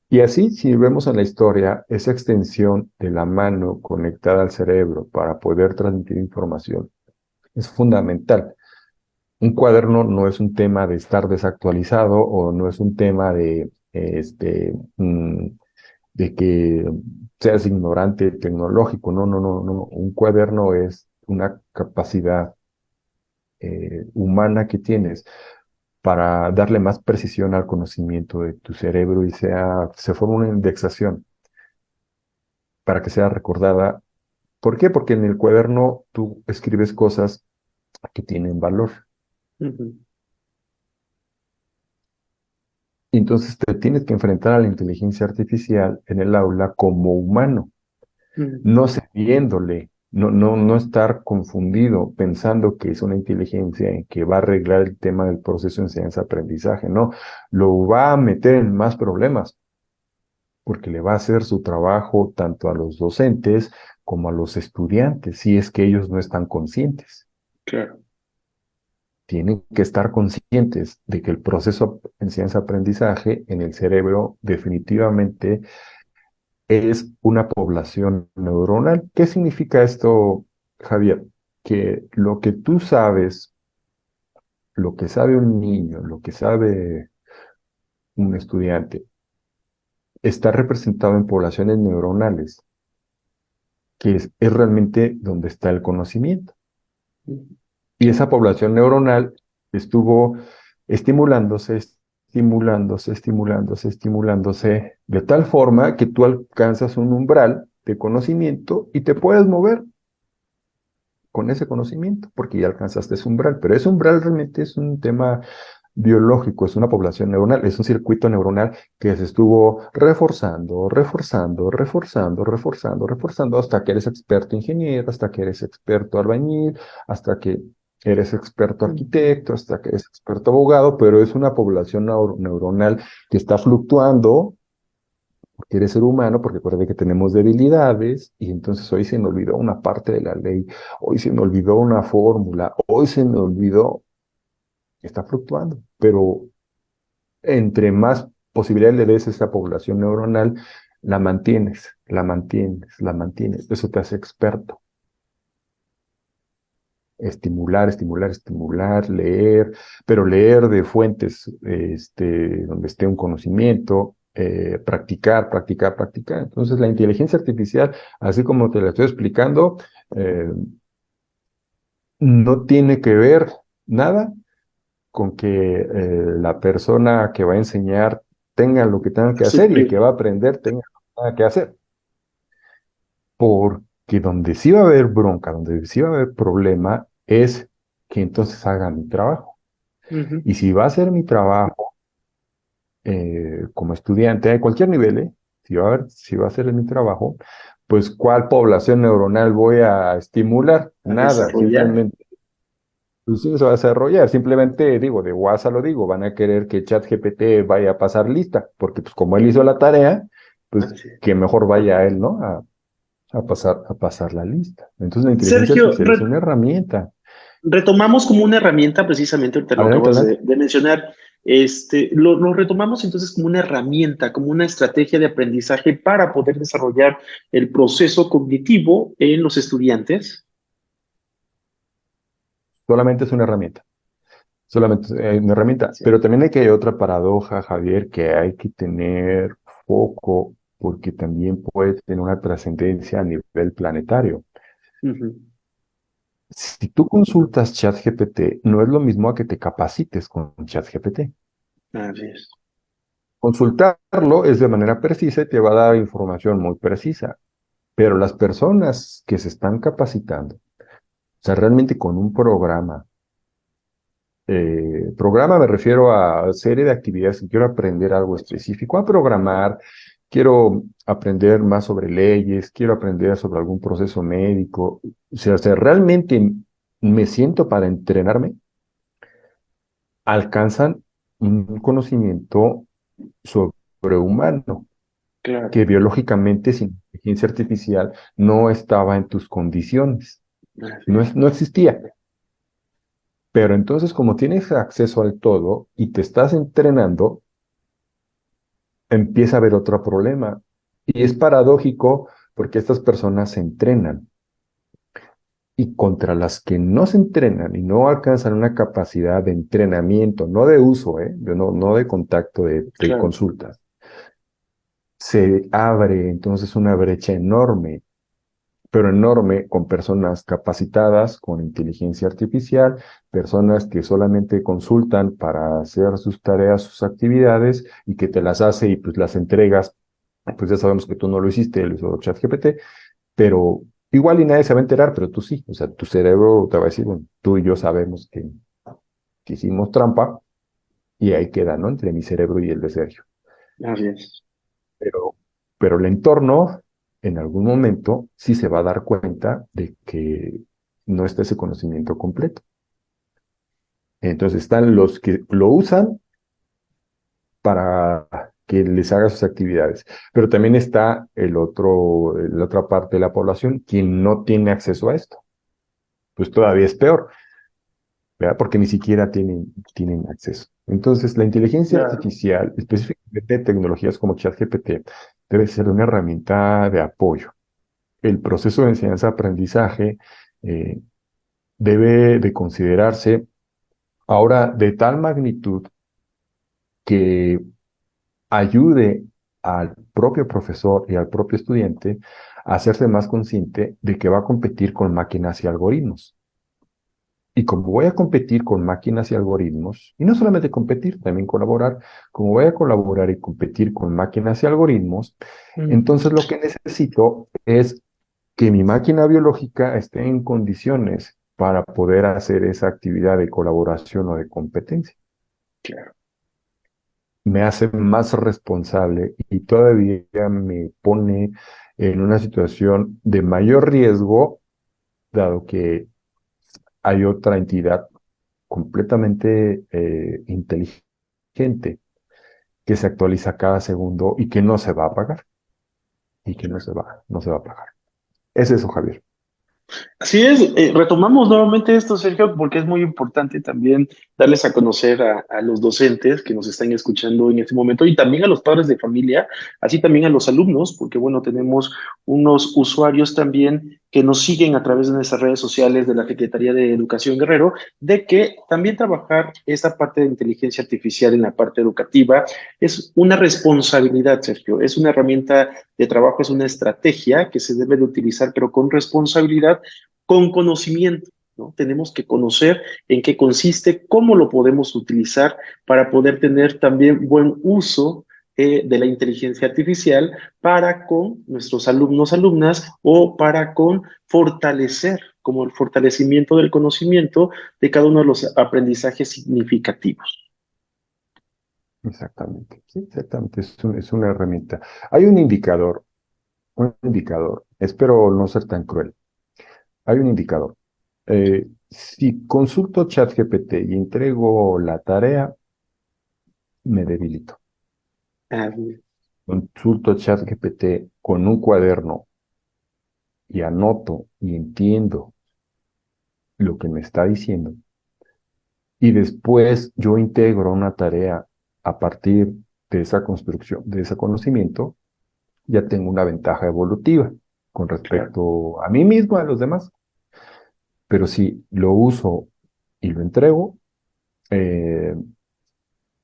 Y así, si vemos en la historia, esa extensión de la mano conectada al cerebro para poder transmitir información es fundamental. Un cuaderno no es un tema de estar desactualizado o no es un tema de que seas ignorante tecnológico. No, no, no, no. Un cuaderno es una capacidad humana que tienes para darle más precisión al conocimiento de tu cerebro y se forma una indexación para que sea recordada. ¿Por qué? Porque en el cuaderno tú escribes cosas que tienen valor. Ujú. Y entonces te tienes que enfrentar a la inteligencia artificial en el aula como humano, Ujú. no cediéndole, no estar confundido pensando que es una inteligencia en que va a arreglar el tema del proceso de enseñanza-aprendizaje, no, lo va a meter en más problemas porque le va a hacer su trabajo tanto a los docentes como a los estudiantes, si es que ellos no están conscientes. Claro. Tienen que estar conscientes de que el proceso de enseñanza-aprendizaje en el cerebro definitivamente es una población neuronal. ¿Qué significa esto, Javier? Que lo que tú sabes, lo que sabe un niño, lo que sabe un estudiante, está representado en poblaciones neuronales, que es realmente donde está el conocimiento. Ujú. Y esa población neuronal estuvo estimulándose, estimulándose, estimulándose, estimulándose, de tal forma que tú alcanzas un umbral de conocimiento y te puedes mover con ese conocimiento, porque ya alcanzaste ese umbral. Pero ese umbral realmente es un tema biológico, es una población neuronal, es un circuito neuronal que se estuvo reforzando, reforzando, reforzando, reforzando, reforzando, hasta que eres experto ingeniero, hasta que eres experto albañil, hasta que eres experto Ujú. arquitecto, hasta que eres experto abogado, pero es una población neuronal que está fluctuando porque eres ser humano, porque acuérdate que tenemos debilidades, y entonces hoy se me olvidó una parte de la ley, hoy se me olvidó una fórmula, hoy se me olvidó, está fluctuando, pero entre más posibilidades le des a esta población neuronal, la mantienes, la mantienes, la mantienes. Eso te hace experto. Estimular, estimular, estimular, leer, pero leer de fuentes donde esté un conocimiento. practicar, practicar, practicar. Entonces, la inteligencia artificial, así como te la estoy explicando, eh, no tiene que ver nada con que la persona que va a enseñar tenga lo que tenga que hacer y el Suplir. que va a aprender tenga lo que tenga que hacer. Porque donde sí va a haber bronca, donde sí va a haber problema, es que entonces haga mi trabajo. Ujú. Y si va a hacer mi trabajo como estudiante de cualquier nivel, si va a hacer mi trabajo, pues ¿cuál población neuronal voy a estimular? A Nada, desarrollar. simplemente pues sí, se va a desarrollar. Simplemente digo, de WhatsApp lo digo, van a querer que ChatGPT vaya a pasar lista, porque pues como él hizo la tarea, pues Así es. que mejor vaya él, ¿no? A pasar la lista. Entonces la inteligencia Sergio, artificial es una herramienta. retomamos como una herramienta, precisamente, ahorita lo Adelante, acabas adelante. de mencionar, lo retomamos entonces como una herramienta, como una estrategia de aprendizaje para poder desarrollar el proceso cognitivo en los estudiantes. Solamente es una herramienta. Solamente es una herramienta. Sí. Pero también hay que hay otra paradoja, Javier, que hay que tener foco, porque también puede tener una trascendencia a nivel planetario. Ujú. Si tú consultas ChatGPT, no es lo mismo a que te capacites con ChatGPT. Así es. Consultarlo es de manera precisa y te va a dar información muy precisa, pero las personas que se están capacitando, o sea, realmente con un programa, programa me refiero a serie de actividades que quiero aprender algo específico, a programar, quiero aprender más sobre leyes, quiero aprender sobre algún proceso médico, o sea, realmente me siento para entrenarme, alcanzan un conocimiento sobrehumano Claro. que biológicamente sin inteligencia artificial no estaba en tus condiciones, Así no, es. no existía. Pero entonces como tienes acceso al todo y te estás entrenando, empieza a haber otro problema. Y es paradójico porque estas personas se entrenan y contra las que no se entrenan y no alcanzan una capacidad de entrenamiento, no de uso, no de contacto de Claro. consultas, se abre entonces una brecha enorme, pero enorme, con personas capacitadas, con inteligencia artificial, personas que solamente consultan para hacer sus tareas, sus actividades, y que te las hace y pues las entregas. Pues ya sabemos que tú no lo hiciste, lo hizo ChatGPT, pero igual y nadie se va a enterar, pero tú sí. O sea, tu cerebro te va a decir, bueno, tú y yo sabemos que hicimos trampa, y ahí queda, ¿no? Entre mi cerebro y el de Sergio. Así es. Pero, pero el entorno, en algún momento, sí se va a dar cuenta de que no está ese conocimiento completo. Entonces están los que lo usan para que les haga sus actividades, pero también está la otra parte de la población quien no tiene acceso a esto. Pues todavía es peor, ¿verdad? Porque ni siquiera tienen acceso. Entonces, la inteligencia Claro. artificial, específicamente tecnologías como ChatGPT, debe ser una herramienta de apoyo. El proceso de enseñanza-aprendizaje eh, debe de considerarse ahora de tal magnitud que ayude al propio profesor y al propio estudiante a hacerse más consciente de que va a competir con máquinas y algoritmos. Y como voy a competir con máquinas y algoritmos, y no solamente competir, también colaborar, como voy a colaborar y competir con máquinas y algoritmos, Mm. entonces lo que necesito es que mi máquina biológica esté en condiciones para poder hacer esa actividad de colaboración o de competencia. Claro. Me hace más responsable y todavía me pone en una situación de mayor riesgo, dado que hay otra entidad completamente inteligente que se actualiza cada segundo y que no se va a apagar, y que no se va a apagar. Es eso, Javier. Así es, retomamos nuevamente esto, Sergio, porque es muy importante también darles a conocer a los docentes que nos están escuchando en este momento y también a los padres de familia, así también a los alumnos, porque bueno, tenemos unos usuarios también que nos siguen a través de nuestras redes sociales de la Secretaría de Educación Guerrero, de que también trabajar esta parte de inteligencia artificial en la parte educativa es una responsabilidad, Sergio, es una herramienta de trabajo, es una estrategia que se debe de utilizar, pero con responsabilidad, con conocimiento. ¿No? Tenemos que conocer en qué consiste, cómo lo podemos utilizar para poder tener también buen uso de la inteligencia artificial para con nuestros alumnos, alumnas o para con fortalecer, como el fortalecimiento del conocimiento de cada uno de los aprendizajes significativos. Exactamente, sí, exactamente, es una herramienta. Hay un indicador, espero no ser tan cruel. Hay un indicador. Si consulto ChatGPT y entrego la tarea, me debilito. Ah, Consulto ChatGPT con un cuaderno y anoto y entiendo lo que me está diciendo. Y después yo integro una tarea a partir de esa construcción, de ese conocimiento, ya tengo una ventaja evolutiva con claro. respecto a mí mismo, a los demás. Pero si lo uso y lo entrego, eh,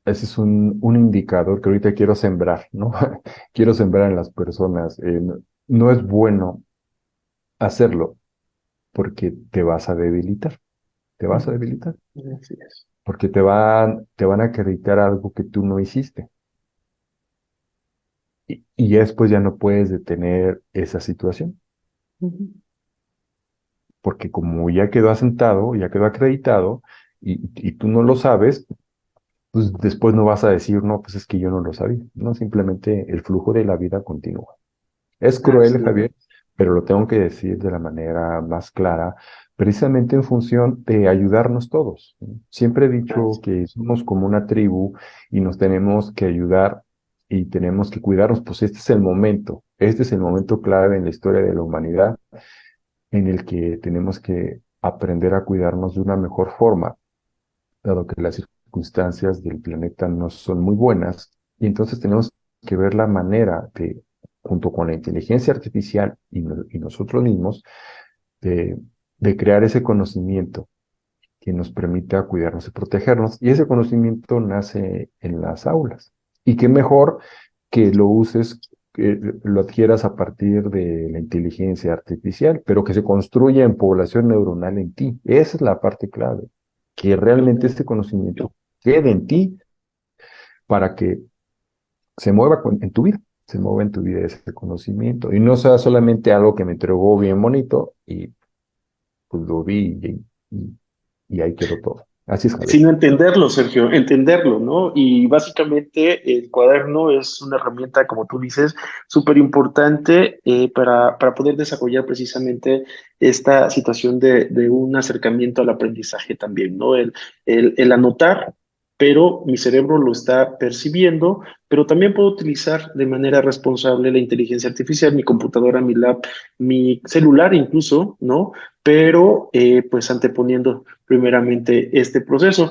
ese es un indicador que ahorita quiero sembrar, ¿no? Quiero sembrar en las personas. No es bueno hacerlo porque te vas a debilitar, te vas a debilitar, Así es. porque te van a acreditar algo que tú no hiciste. Y ya después ya no puedes detener esa situación, Ujú. porque como ya quedó asentado, ya quedó acreditado, y tú no lo sabes, pues después no vas a decir, no, pues es que yo no lo sabía. No, simplemente el flujo de la vida continúa. Es cruel, Así es. Javier, pero lo tengo que decir de la manera más clara, precisamente en función de ayudarnos todos, ¿no? Siempre he dicho Así que somos como una tribu y nos tenemos que ayudar y tenemos que cuidarnos, pues este es el momento clave en la historia de la humanidad en el que tenemos que aprender a cuidarnos de una mejor forma, dado que las circunstancias del planeta no son muy buenas, y entonces tenemos que ver la manera de, junto con la inteligencia artificial y nosotros mismos, de, de crear ese conocimiento que nos permita cuidarnos y protegernos, y ese conocimiento nace en las aulas. Y qué mejor que lo uses, que lo adquieras a partir de la inteligencia artificial, pero que se construya en población neuronal en ti. Esa es la parte clave, que realmente es. este conocimiento quede en ti para que se mueva en tu vida, se mueva en tu vida ese conocimiento y no sea solamente algo que me entregó bien bonito y pues lo vi y ahí quedó todo. Así es, Javier. Sino entenderlo, Sergio, entenderlo, ¿no? Y básicamente el cuaderno es una herramienta, como tú dices, súper importante para poder desarrollar precisamente esta situación de un acercamiento al aprendizaje también, ¿no? El anotar, pero mi cerebro lo está percibiendo, pero también puedo utilizar de manera responsable la inteligencia artificial, mi computadora, mi lab, mi celular incluso, ¿no? Pero pues anteponiendo primeramente este proceso.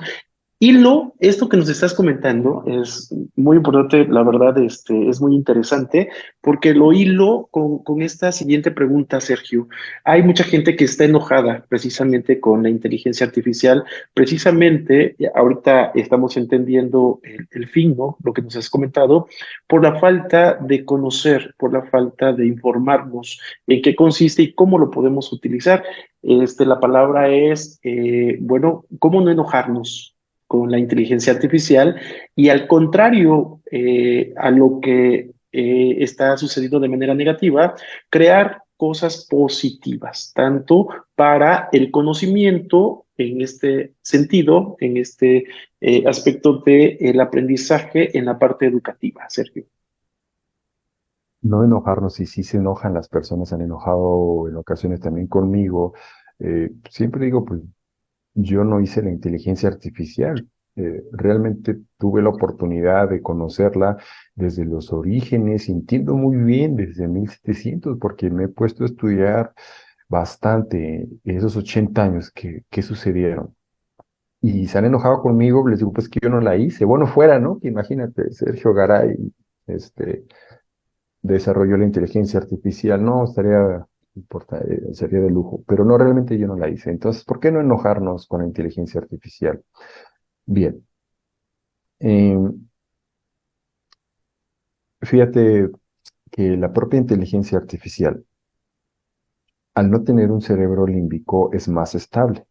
Y esto que nos estás comentando es muy importante, la verdad, es muy interesante, porque lo hilo con esta siguiente pregunta, Sergio. Hay mucha gente que está enojada precisamente con la inteligencia artificial, precisamente ahorita estamos entendiendo el fin, ¿no? Lo que nos has comentado, por la falta de conocer, por la falta de informarnos en qué consiste y cómo lo podemos utilizar. La palabra es, bueno, ¿cómo no enojarnos con la inteligencia artificial? Y al contrario a lo que está sucediendo de manera negativa, crear cosas positivas, tanto para el conocimiento en este sentido, en este aspecto del aprendizaje en la parte educativa, Sergio. No enojarnos, y sí se enojan, las personas se han enojado en ocasiones también conmigo. Siempre digo, pues yo no hice la inteligencia artificial. Realmente tuve la oportunidad de conocerla desde los orígenes, y entiendo muy bien desde 1700 porque me he puesto a estudiar bastante esos 80 años que sucedieron. y se han enojado conmigo, les digo, pues que yo no la hice. Bueno, fuera, ¿no? Que imagínate, Sergio Garay, este, desarrolló la inteligencia artificial, no, sería de lujo, pero no, realmente yo no la hice. Entonces, ¿por qué no enojarnos con la inteligencia artificial? Bien, eh, fíjate que la propia inteligencia artificial, al no tener un cerebro límbico, es más estable,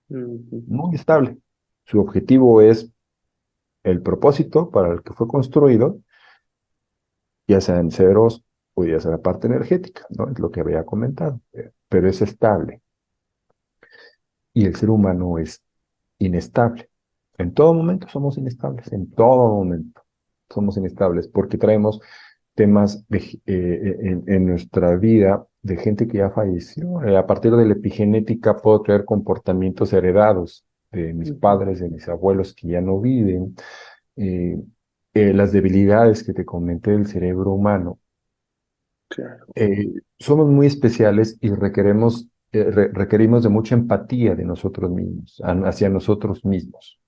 Ujú. muy estable. Su objetivo es el propósito para el que fue construido, ya sea en ceros o ya sea la parte energética, ¿no? Es lo que había comentado, pero es estable. Y el ser humano es inestable. En todo momento somos inestables, en todo momento somos inestables, porque traemos temas en nuestra vida de gente que ya falleció. A partir de la epigenética puedo traer comportamientos heredados de mis Ujú. padres, de mis abuelos que ya no viven, eh, las debilidades que te comenté del cerebro humano. Claro. Somos muy especiales y requerimos de mucha empatía de nosotros mismos, hacia nosotros mismos.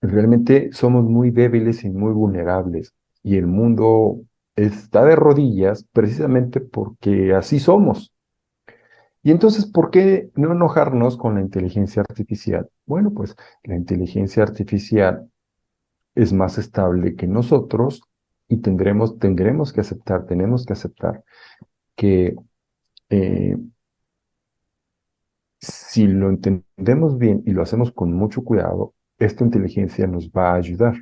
Realmente somos muy débiles y muy vulnerables y el mundo está de rodillas precisamente porque así somos. Y entonces, ¿por qué no enojarnos con la inteligencia artificial? Bueno, pues la inteligencia artificial es más estable que nosotros y tenemos que aceptar que eh, si lo entendemos bien y lo hacemos con mucho cuidado, esta inteligencia nos va a ayudar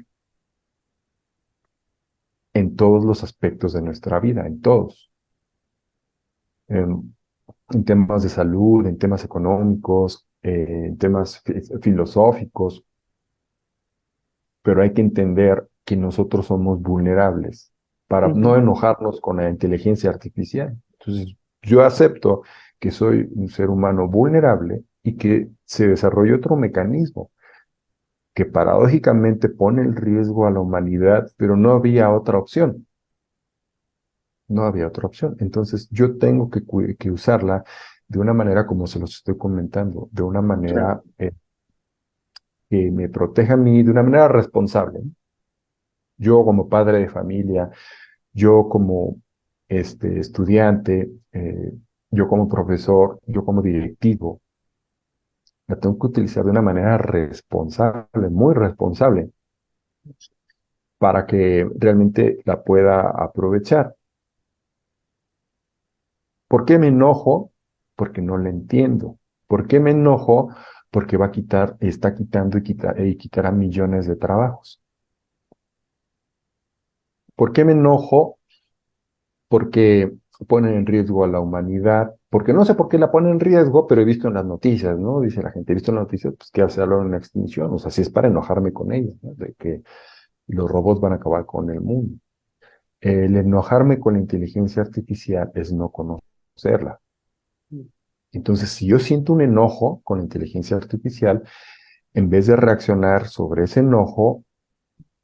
en todos los aspectos de nuestra vida, en todos, en, en temas de salud, en temas económicos, en temas filosóficos, pero hay que entender que nosotros somos vulnerables para no Ujú. enojarnos con la inteligencia artificial. Entonces, yo acepto que soy un ser humano vulnerable y que se desarrolle otro mecanismo que paradójicamente pone en riesgo a la humanidad, pero no había otra opción. No había otra opción. Entonces yo tengo que usarla de una manera como se los estoy comentando, de una Claro. manera que me proteja a mí, de una manera responsable. Yo como padre de familia, yo como estudiante, yo como profesor, yo como directivo, la tengo que utilizar de una manera responsable, muy responsable, para que realmente la pueda aprovechar. ¿Por qué me enojo? Porque no le entiendo. ¿Por qué me enojo? Porque está quitando y quitará millones de trabajos. ¿Por qué me enojo? Porque ponen en riesgo a la humanidad. Porque no sé por qué la ponen en riesgo, pero he visto en las noticias, ¿no? Dice la gente, he visto en las noticias, pues que se habla de una extinción. O sea, si es para enojarme con ellos, ¿no? De que los robots van a acabar con el mundo. El enojarme con la inteligencia artificial es no conocerla. Entonces, si yo siento un enojo con la inteligencia artificial, en vez de reaccionar sobre ese enojo,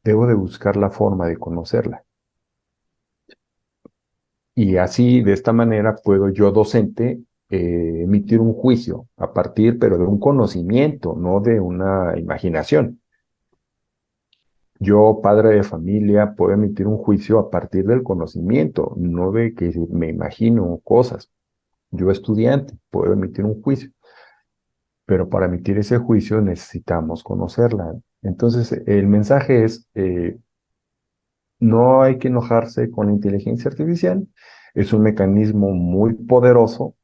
debo de buscar la forma de conocerla. Y así, de esta manera, puedo yo, docente, emitir un juicio a partir, pero de un conocimiento, no de una imaginación. Yo, padre de familia, puedo emitir un juicio a partir del conocimiento, no de que me imagino cosas. Yo, estudiante, puedo emitir un juicio. Pero para emitir ese juicio necesitamos conocerla. Entonces, el mensaje es, no hay que enojarse con la inteligencia artificial, es un mecanismo muy poderoso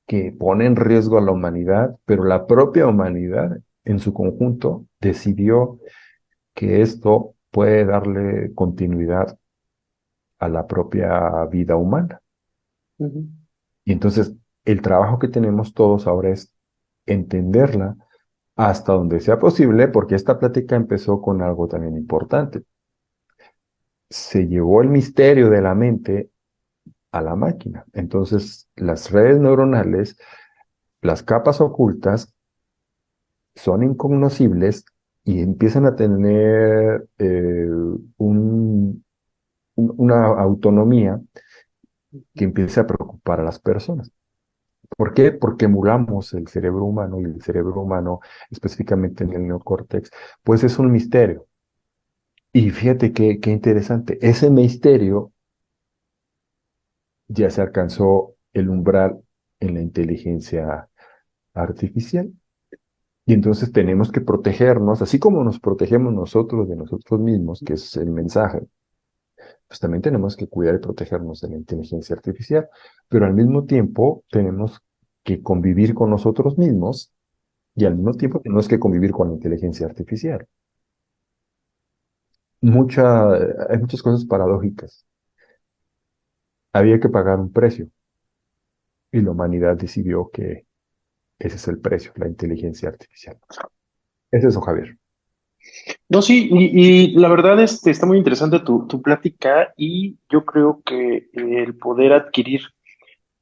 que pone en riesgo a la humanidad, pero la propia humanidad en su conjunto decidió que esto puede darle continuidad a la propia vida humana. Ujú. Y entonces, el trabajo que tenemos todos ahora es entenderla hasta donde sea posible, porque esta plática empezó con algo también importante. Se llevó el misterio de la mente a la máquina. Entonces, las redes neuronales, las capas ocultas, son incognoscibles y empiezan a tener una autonomía que empieza a preocupar a las personas. ¿Por qué? Porque emulamos el cerebro humano y el cerebro humano, específicamente en el neocórtex, pues es un misterio. Y fíjate qué interesante, ese misterio ya se alcanzó el umbral en la inteligencia artificial. Y entonces tenemos que protegernos, así como nos protegemos nosotros de nosotros mismos, que es el mensaje, pues también tenemos que cuidar y protegernos de la inteligencia artificial, pero al mismo tiempo tenemos que convivir con nosotros mismos y al mismo tiempo tenemos que convivir con la inteligencia artificial. Hay muchas cosas paradójicas. Había que pagar un precio y la humanidad decidió que ese es el precio, la inteligencia artificial. Es eso, Javier. No, sí, y la verdad está muy interesante tu plática y yo creo que el poder adquirir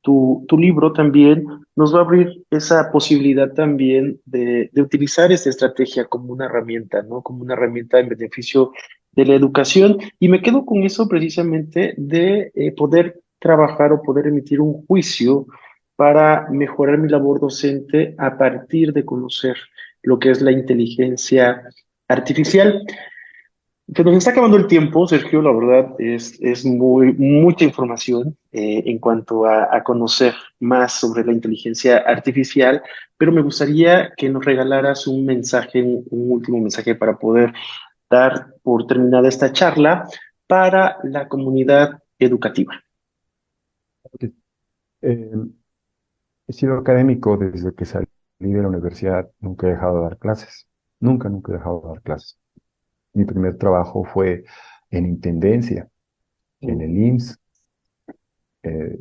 tu libro también nos va a abrir esa posibilidad también de utilizar esta estrategia como una herramienta, ¿no? Como una herramienta en beneficio de la educación. Y me quedo con eso precisamente de poder trabajar o poder emitir un juicio para mejorar mi labor docente a partir de conocer lo que es la inteligencia artificial. Se nos está acabando el tiempo, Sergio, la verdad es mucha información en cuanto a conocer más sobre la inteligencia artificial, pero me gustaría que nos regalaras un mensaje, un último mensaje para poder dar por terminada esta charla para la comunidad educativa. Eh, He sido académico desde que salí de la universidad, nunca he dejado de dar clases, nunca he dejado de dar clases. Mi primer trabajo fue en intendencia, en el IMSS, eh,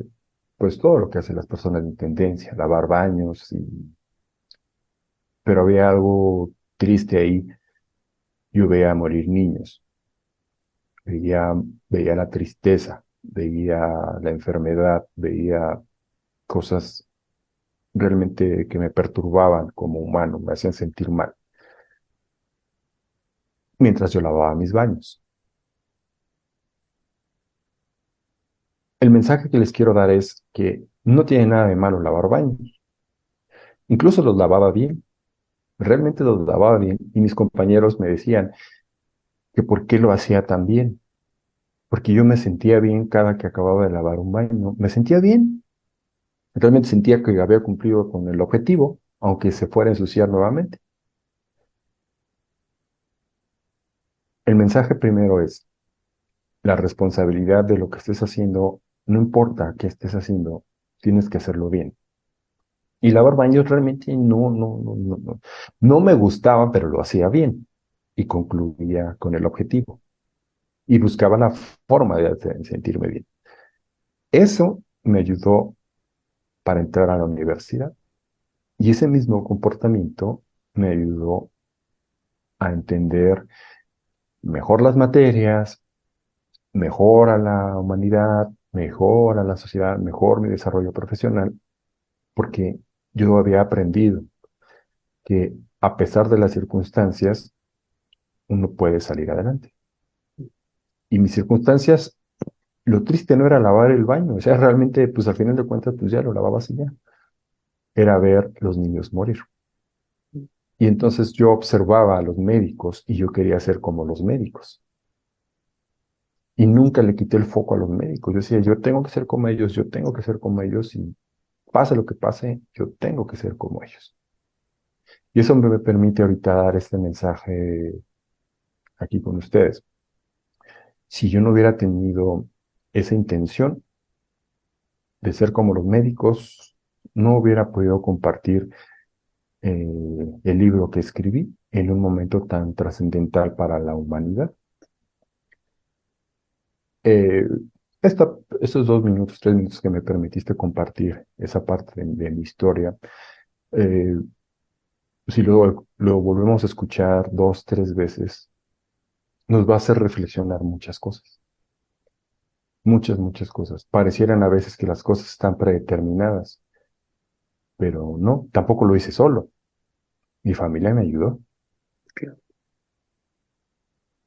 pues todo lo que hacen las personas de intendencia, lavar baños, pero había algo triste ahí, yo veía morir niños, veía, veía la tristeza, veía la enfermedad, veía cosas realmente que me perturbaban como humano, me hacían sentir mal, mientras yo lavaba mis baños. El mensaje que les quiero dar es que no tiene nada de malo lavar baños. Incluso los lavaba bien, realmente los lavaba bien. Y mis compañeros me decían que por qué lo hacía tan bien. Porque yo me sentía bien cada que acababa de lavar un baño. Me sentía bien. Realmente sentía que había cumplido con el objetivo, aunque se fuera a ensuciar nuevamente. El mensaje primero es la responsabilidad de lo que estés haciendo. No importa qué estés haciendo, tienes que hacerlo bien. Y lavar baños realmente no me gustaba, pero lo hacía bien y concluía con el objetivo y buscaba la forma de sentirme bien. Eso me ayudó para entrar a la universidad y ese mismo comportamiento me ayudó a entender mejor las materias, mejor a la humanidad, mejor a la sociedad, mejor mi desarrollo profesional, porque yo había aprendido que a pesar de las circunstancias, uno puede salir adelante. Y mis circunstancias, lo triste no era lavar el baño, o sea, realmente, pues al final de cuentas, pues ya lo lavabas y ya. Era ver los niños morir. Y entonces yo observaba a los médicos y yo quería ser como los médicos. Y nunca le quité el foco a los médicos. Yo decía, yo tengo que ser como ellos, yo tengo que ser como ellos y pase lo que pase, yo tengo que ser como ellos. Y eso me permite ahorita dar este mensaje aquí con ustedes. Si yo no hubiera tenido esa intención, de ser como los médicos, no hubiera podido compartir el libro que escribí en un momento tan trascendental para la humanidad. Eh, Estos 2 minutos, 3 minutos que me permitiste compartir esa parte de mi historia, eh, si lo volvemos a escuchar 2, 3 veces, nos va a hacer reflexionar muchas cosas, muchas cosas. Parecieran a veces que las cosas están predeterminadas, pero no, tampoco lo hice solo. Mi familia me ayudó,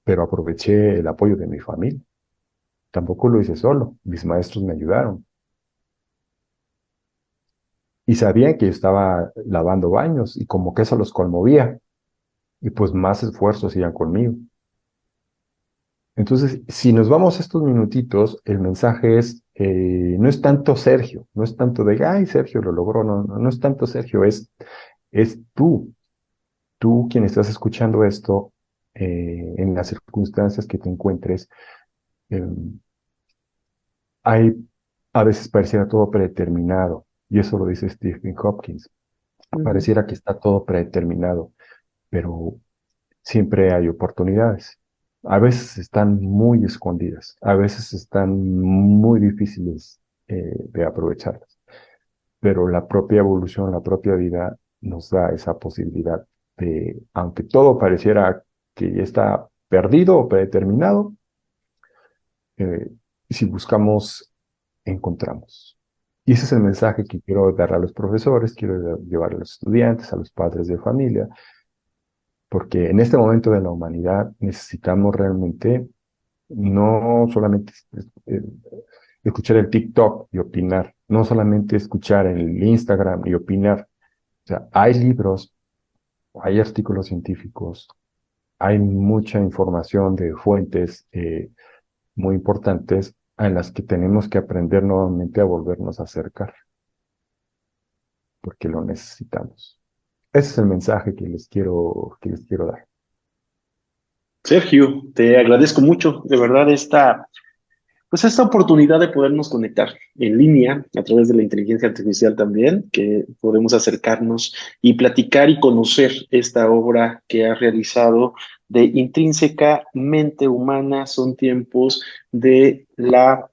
pero aproveché el apoyo de mi familia. Tampoco lo hice solo, mis maestros me ayudaron. y sabían que yo estaba lavando baños y como que eso los conmovía y pues más esfuerzos iban conmigo. Entonces, si nos vamos a estos minutitos, el mensaje es, no es tanto Sergio, no es tanto de, ay, Sergio lo logró, no, no, no es tanto Sergio, es tú quien estás escuchando esto, en las circunstancias que te encuentres. eh, hay, a veces pareciera todo predeterminado, y eso lo dice Stephen Hopkins, Ujú. pareciera que está todo predeterminado, pero siempre hay oportunidades. A veces están muy escondidas, a veces están muy difíciles de aprovecharlas, pero la propia evolución, la propia vida nos da esa posibilidad de, aunque todo pareciera que ya está perdido o predeterminado, eh, si buscamos, encontramos. Y ese es el mensaje que quiero dar a los profesores, quiero llevar a los estudiantes, a los padres de familia, porque en este momento de la humanidad necesitamos realmente no solamente escuchar el TikTok y opinar, no solamente escuchar el Instagram y opinar. O sea, hay libros, hay artículos científicos, hay mucha información de fuentes muy importantes en las que tenemos que aprender nuevamente a volvernos a acercar, porque lo necesitamos. Ese es el mensaje que les quiero dar. Sergio, te agradezco mucho, de verdad, pues esta oportunidad de podernos conectar en línea a través de la inteligencia artificial también, que podemos acercarnos y platicar y conocer esta obra que ha realizado de Intrínseca Mente Humana. Son tiempos de la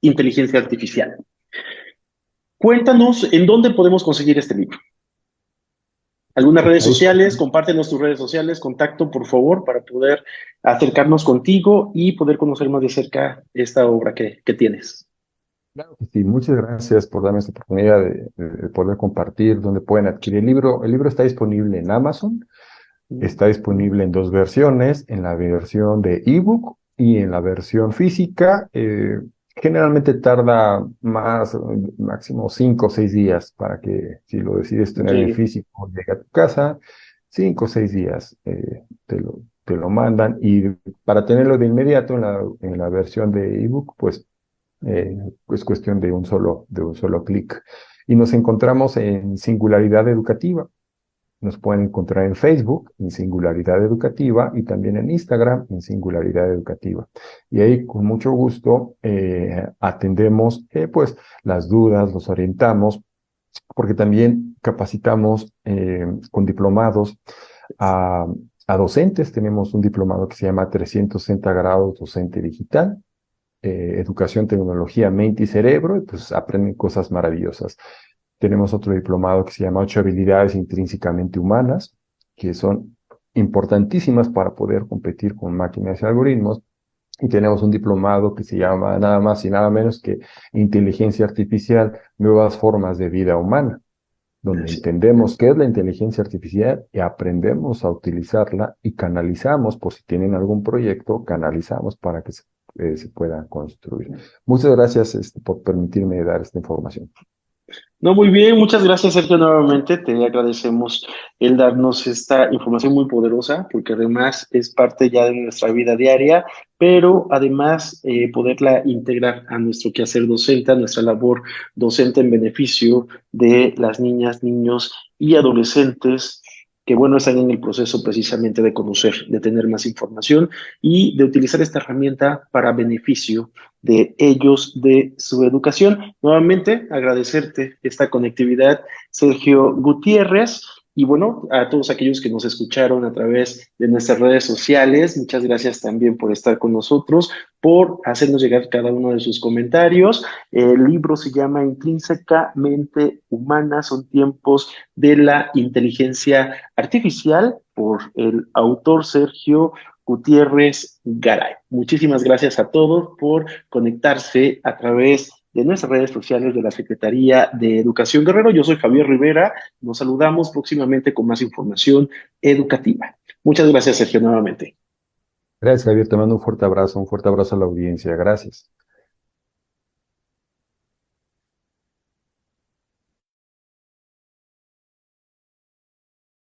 inteligencia artificial. Cuéntanos en dónde podemos conseguir este libro. Algunas redes Está sociales, disponible. compártenos tus redes sociales, contacto, por favor, para poder acercarnos contigo y poder conocer más de cerca esta obra que tienes. Claro que sí, muchas gracias por darme esta oportunidad de poder compartir dónde pueden adquirir el libro. El libro está disponible en Amazon, está disponible en dos versiones, en la versión de ebook y en la versión física. Generalmente tarda más, máximo 5 o 6 días para que si lo decides tener en Llegue. físico, llegue a tu casa. 5 o 6 días te lo mandan y para tenerlo de inmediato en la versión de ebook, pues es cuestión de un solo clic. Y nos encontramos en Singularidad Educativa. Nos pueden encontrar en Facebook, en Singularidad Educativa, y también en Instagram, en Singularidad Educativa. Y ahí, con mucho gusto, atendemos pues las dudas, los orientamos, porque también capacitamos con diplomados a, a docentes. Tenemos un diplomado que se llama 360 grados docente digital, educación, tecnología, mente y cerebro, y pues aprenden cosas maravillosas. Tenemos otro diplomado que se llama 8 habilidades intrínsecamente humanas, que son importantísimas para poder competir con máquinas y algoritmos. Y tenemos un diplomado que se llama nada más y nada menos que inteligencia artificial, nuevas formas de vida humana, donde Así. entendemos qué es la inteligencia artificial y aprendemos a utilizarla y canalizamos, por si tienen algún proyecto, canalizamos para que se pueda construir. Muchas gracias, por permitirme dar esta información. No, muy bien, muchas gracias, Sergio, nuevamente. Te agradecemos el darnos esta información muy poderosa, porque además es parte ya de nuestra vida diaria, pero además poderla integrar a nuestro quehacer docente, a nuestra labor docente en beneficio de las niñas, niños y adolescentes que, bueno, están en el proceso precisamente de conocer, de tener más información y de utilizar esta herramienta para beneficio de ellos, de su educación. Nuevamente, agradecerte esta conectividad, Sergio Gutiérrez. Y bueno, a todos aquellos que nos escucharon a través de nuestras redes sociales, muchas gracias también por estar con nosotros, por hacernos llegar cada uno de sus comentarios. El libro se llama Intrínsecamente Humana, son tiempos de la inteligencia artificial, por el autor Sergio Gutiérrez Garay. Muchísimas gracias a todos por conectarse a través de nuestras redes sociales de la Secretaría de Educación Guerrero. Yo soy Javier Rivera. Nos saludamos próximamente con más información educativa. Muchas gracias, Sergio, nuevamente. Gracias, Javier. Te mando un fuerte abrazo a la audiencia. Gracias.